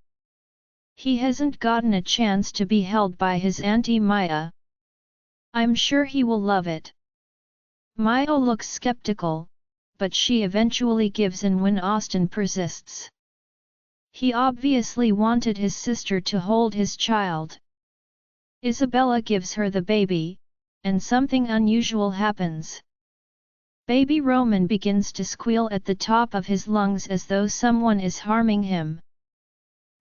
S1: He hasn't gotten a chance to be held by his Auntie Maya. I'm sure he will love it. Maya looks skeptical, but she eventually gives in when Austin persists. He obviously wanted his sister to hold his child. Isabella gives her the baby, and something unusual happens. Baby Roman begins to squeal at the top of his lungs as though someone is harming him.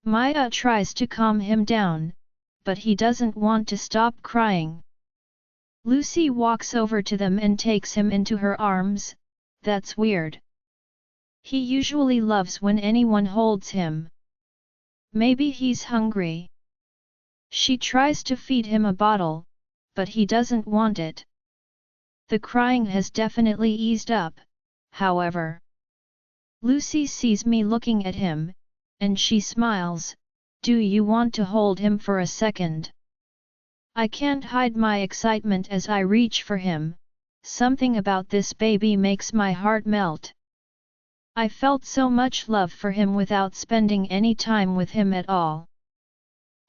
S1: Maya tries to calm him down, but he doesn't want to stop crying. Lucy walks over to them and takes him into her arms. That's weird. He usually loves when anyone holds him. Maybe he's hungry. She tries to feed him a bottle, but he doesn't want it. The crying has definitely eased up, however. Lucy sees me looking at him, and she smiles. Do you want to hold him for a second? I can't hide my excitement as I reach for him. Something about this baby makes my heart melt. I felt so much love for him without spending any time with him at all.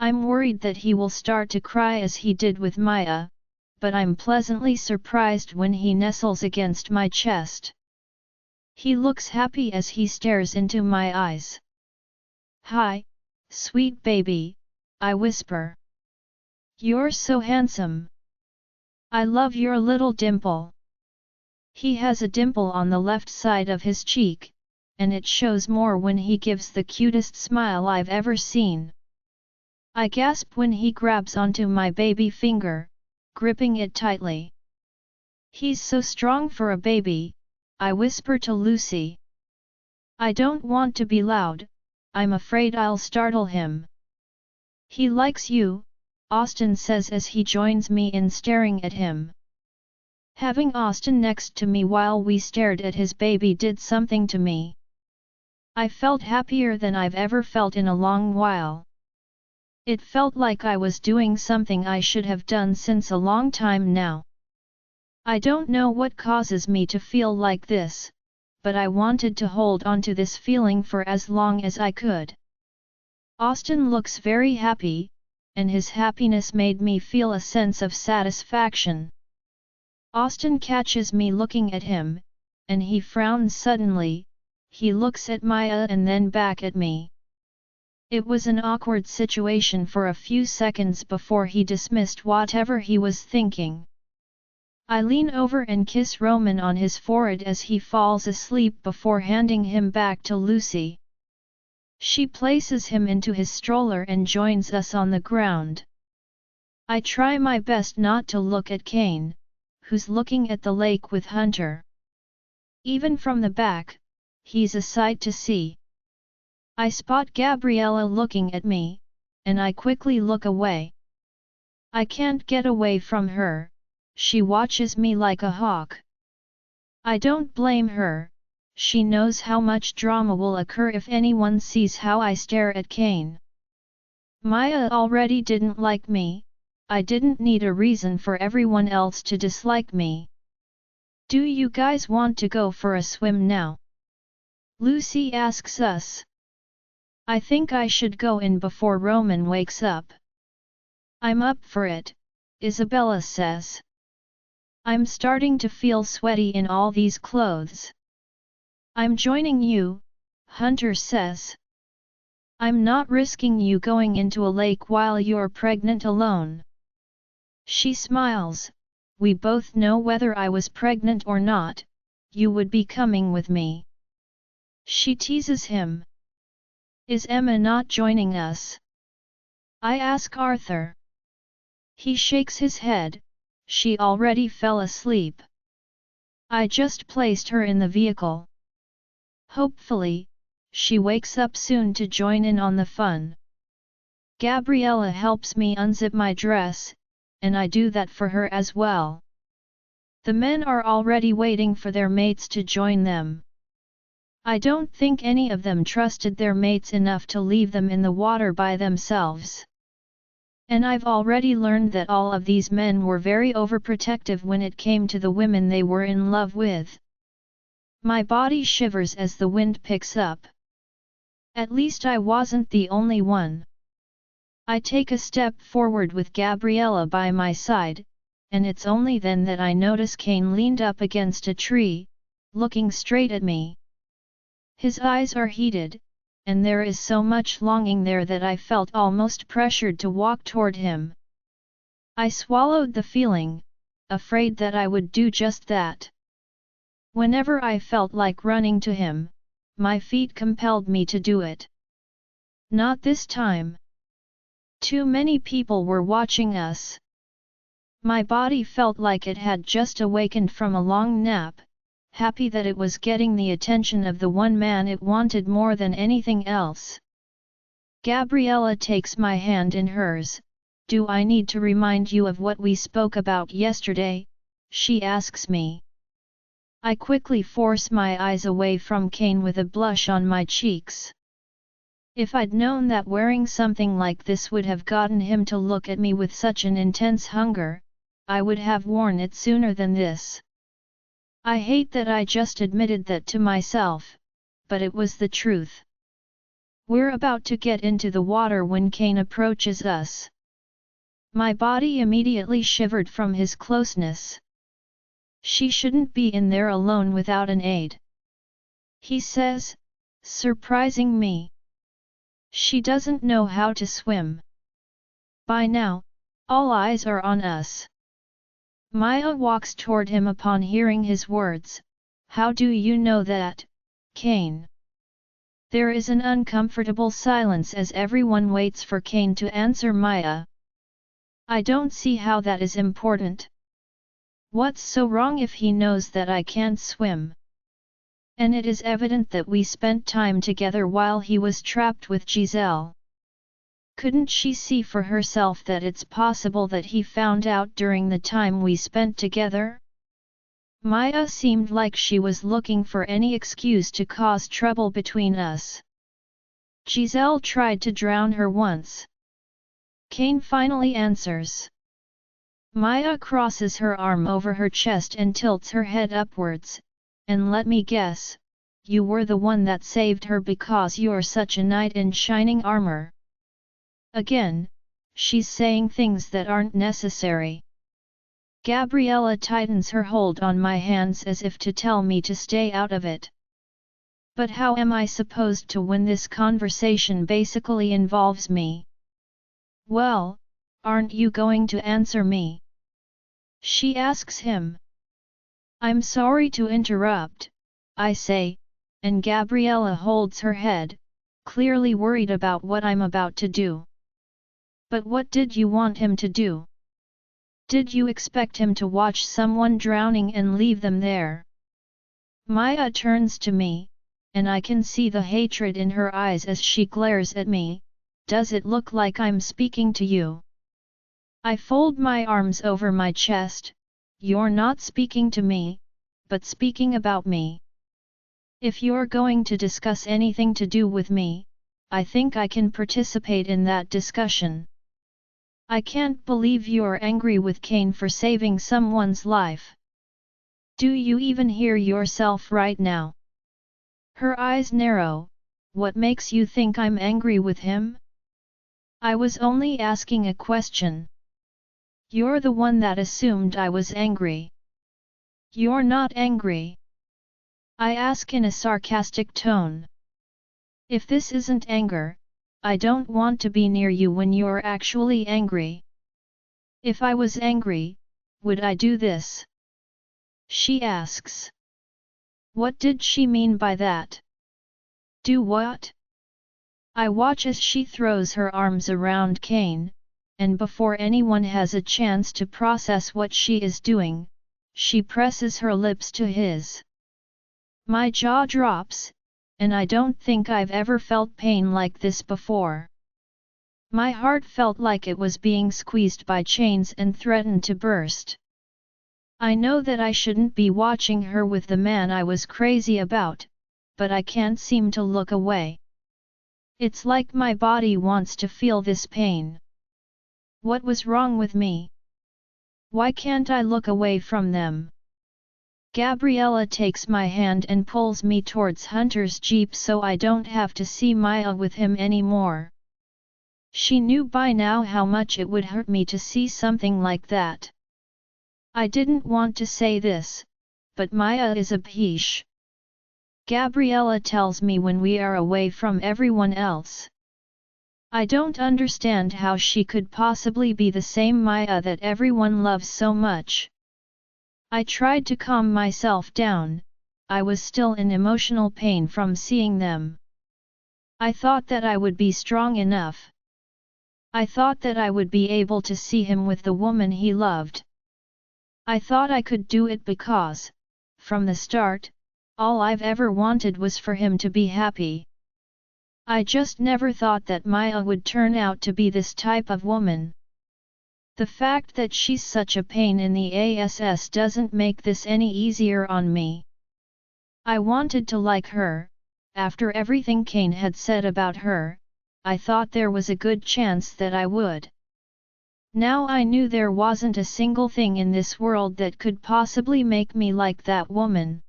S1: I'm worried that he will start to cry as he did with Maya, but I'm pleasantly surprised when he nestles against my chest. He looks happy as he stares into my eyes. Hi, sweet baby, I whisper. You're so handsome. I love your little dimple. He has a dimple on the left side of his cheek, and it shows more when he gives the cutest smile I've ever seen. I gasp when he grabs onto my baby finger, gripping it tightly. He's so strong for a baby, I whisper to Lucy. I don't want to be loud, I'm afraid I'll startle him. He likes you, Austin says as he joins me in staring at him. Having Austin next to me while we stared at his baby did something to me. I felt happier than I've ever felt in a long while. It felt like I was doing something I should have done since a long time now. I don't know what causes me to feel like this, but I wanted to hold on to this feeling for as long as I could. Austin looks very happy, and his happiness made me feel a sense of satisfaction. Austin catches me looking at him, and he frowns suddenly. He looks at Maya and then back at me. It was an awkward situation for a few seconds before he dismissed whatever he was thinking. I lean over and kiss Roman on his forehead as he falls asleep before handing him back to Lucy. She places him into his stroller and joins us on the ground. I try my best not to look at Kane, who's looking at the lake with Hunter. Even from the back, he's a sight to see. I spot Gabriella looking at me, and I quickly look away. I can't get away from her, she watches me like a hawk. I don't blame her, she knows how much drama will occur if anyone sees how I stare at Kane. Maya already didn't like me, I didn't need a reason for everyone else to dislike me. Do you guys want to go for a swim now? Lucy asks us. I think I should go in before Roman wakes up. I'm up for it, Isabella says. I'm starting to feel sweaty in all these clothes. I'm joining you, Hunter says. I'm not risking you going into a lake while you're pregnant alone. She smiles. We both know whether I was pregnant or not, you would be coming with me. She teases him. Is Emma not joining us? I ask Arthur. He shakes his head. she already fell asleep. I just placed her in the vehicle. Hopefully, she wakes up soon to join in on the fun. Gabriella helps me unzip my dress, and I do that for her as well. The men are already waiting for their mates to join them. I don't think any of them trusted their mates enough to leave them in the water by themselves. And I've already learned that all of these men were very overprotective when it came to the women they were in love with. My body shivers as the wind picks up. At least I wasn't the only one. I take a step forward with Gabriella by my side, and it's only then that I notice Kane leaned up against a tree, looking straight at me. His eyes are heated, and there is so much longing there that I felt almost pressured to walk toward him. I swallowed the feeling, afraid that I would do just that. Whenever I felt like running to him, my feet compelled me to do it. Not this time. Too many people were watching us. My body felt like it had just awakened from a long nap, happy that it was getting the attention of the one man it wanted more than anything else. Gabriella takes my hand in hers. "Do I need to remind you of what we spoke about yesterday?" she asks me. I quickly force my eyes away from Kane with a blush on my cheeks. If I'd known that wearing something like this would have gotten him to look at me with such an intense hunger, I would have worn it sooner than this. I hate that I just admitted that to myself, but it was the truth. We're about to get into the water when Kane approaches us. My body immediately shivered from his closeness. She shouldn't be in there alone without an aide, he says, surprising me. She doesn't know how to swim. By now, all eyes are on us. Maya walks toward him upon hearing his words. "How do you know that, Kane?" There is an uncomfortable silence as everyone waits for Kane to answer Maya. I don't see how that is important. What's so wrong if he knows that I can't swim? And it is evident that we spent time together while he was trapped with Giselle. Couldn't she see for herself that it's possible that he found out during the time we spent together? Maya seemed like she was looking for any excuse to cause trouble between us. Giselle tried to drown her once. Kane finally answers. Maya crosses her arm over her chest and tilts her head upwards. "And let me guess, you were the one that saved her because you're such a knight in shining armor." Again, she's saying things that aren't necessary. Gabriella tightens her hold on my hands as if to tell me to stay out of it. But how am I supposed to when this conversation basically involves me? "Well, aren't you going to answer me?" she asks him. "I'm sorry to interrupt," I say, and Gabriella holds her head, clearly worried about what I'm about to do. "But what did you want him to do? Did you expect him to watch someone drowning and leave them there?" Maya turns to me, and I can see the hatred in her eyes as she glares at me. "Does it look like I'm speaking to you?" I fold my arms over my chest. "You're not speaking to me, but speaking about me. If you're going to discuss anything to do with me, I think I can participate in that discussion. I can't believe you're angry with Kane for saving someone's life. Do you even hear yourself right now?" Her eyes narrow. "What makes you think I'm angry with him?" "I was only asking a question. You're the one that assumed I was angry." "You're not angry," I ask in a sarcastic tone. "If this isn't anger, I don't want to be near you when you're actually angry. If I was angry, would I do this?" she asks. What did she mean by that? Do what? I watch as she throws her arms around Kane, and before anyone has a chance to process what she is doing, she presses her lips to his. My jaw drops, and I don't think I've ever felt pain like this before. My heart felt like it was being squeezed by chains and threatened to burst. I know that I shouldn't be watching her with the man I was crazy about, but I can't seem to look away. It's like my body wants to feel this pain. What was wrong with me? Why can't I look away from them? Gabriella takes my hand and pulls me towards Hunter's jeep so I don't have to see Maya with him anymore. She knew by now how much it would hurt me to see something like that. I didn't want to say this, but Maya is a bitch. Gabriella tells me when we are away from everyone else. I don't understand how she could possibly be the same Maya that everyone loves so much. I tried to calm myself down, I was still in emotional pain from seeing them. I thought that I would be strong enough. I thought that I would be able to see him with the woman he loved. I thought I could do it because, from the start, all I've ever wanted was for him to be happy. I just never thought that Maya would turn out to be this type of woman. The fact that she's such a pain in the ass doesn't make this any easier on me. I wanted to like her, after everything Kane had said about her, I thought there was a good chance that I would. Now I knew there wasn't a single thing in this world that could possibly make me like that woman.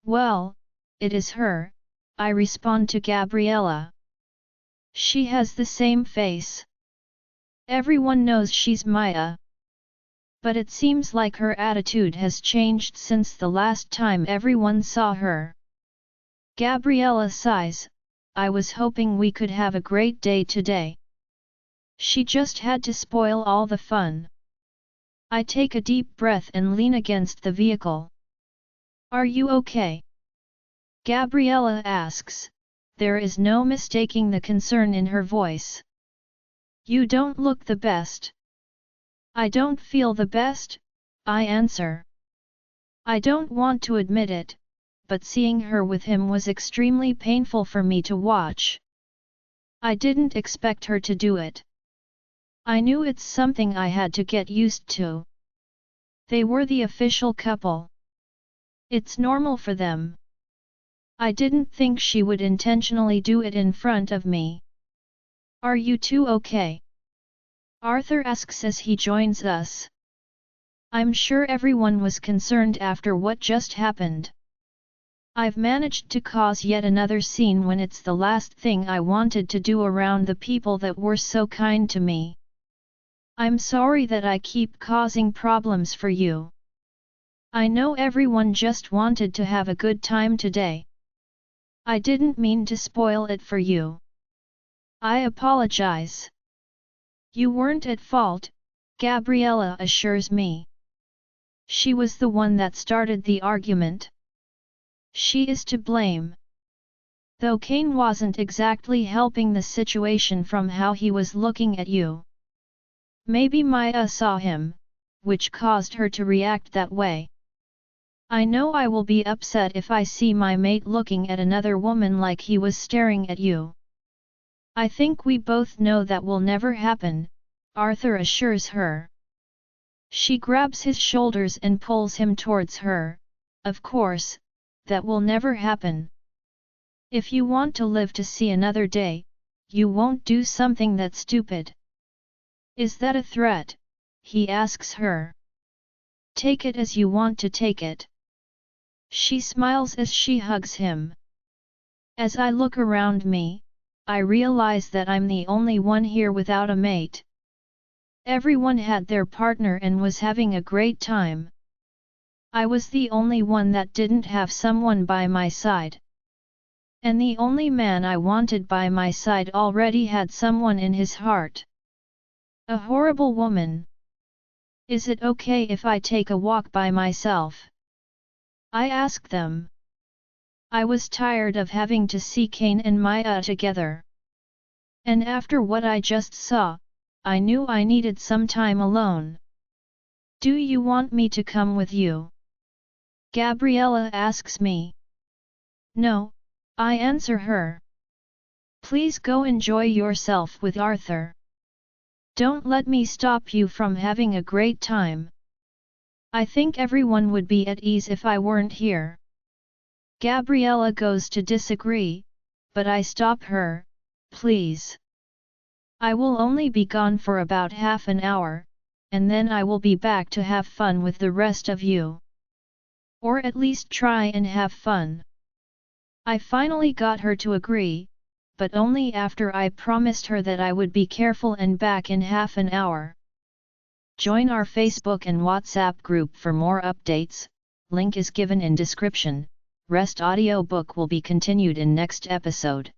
S1: Well, it is her, I respond to Gabriella. She has the same face. Everyone knows she's Maya. But it seems like her attitude has changed since the last time everyone saw her. Gabriella sighs, I was hoping we could have a great day today. She just had to spoil all the fun. I take a deep breath and lean against the vehicle. Are you okay? Gabriella asks, there is no mistaking the concern in her voice. You don't look the best. I don't feel the best, I answer. I don't want to admit it, but seeing her with him was extremely painful for me to watch. I didn't expect her to do it. I knew it's something I had to get used to. They were the official couple. It's normal for them. I didn't think she would intentionally do it in front of me. Are you two okay? Arthur asks as he joins us. I'm sure everyone was concerned after what just happened. I've managed to cause yet another scene when it's the last thing I wanted to do around the people that were so kind to me. I'm sorry that I keep causing problems for you. I know everyone just wanted to have a good time today. I didn't mean to spoil it for you. I apologize. You weren't at fault, Gabriella assures me. She was the one that started the argument. She is to blame. Though Kane wasn't exactly helping the situation from how he was looking at you. Maybe Maya saw him, which caused her to react that way. I know I will be upset if I see my mate looking at another woman like he was staring at you. I think we both know that will never happen, Arthur assures her. She grabs his shoulders and pulls him towards her. Of course, that will never happen. If you want to live to see another day, you won't do something that's stupid. Is that a threat? He asks her. Take it as you want to take it. She smiles as she hugs him. As I look around me, I realize that I'm the only one here without a mate. Everyone had their partner and was having a great time. I was the only one that didn't have someone by my side. And the only man I wanted by my side already had someone in his heart. A horrible woman. Is it okay if I take a walk by myself? I ask them. I was tired of having to see Kane and Maya together. And after what I just saw, I knew I needed some time alone. Do you want me to come with you? Gabriella asks me. No, I answer her. Please go enjoy yourself with Arthur. Don't let me stop you from having a great time. I think everyone would be at ease if I weren't here. Gabriella goes to disagree, but I stop her. Please. I will only be gone for about half an hour, and then I will be back to have fun with the rest of you. Or at least try and have fun. I finally got her to agree, but only after I promised her that I would be careful and back in half an hour. Join our Facebook and WhatsApp group for more updates, link is given in description. Rest audiobook will be continued in next episode.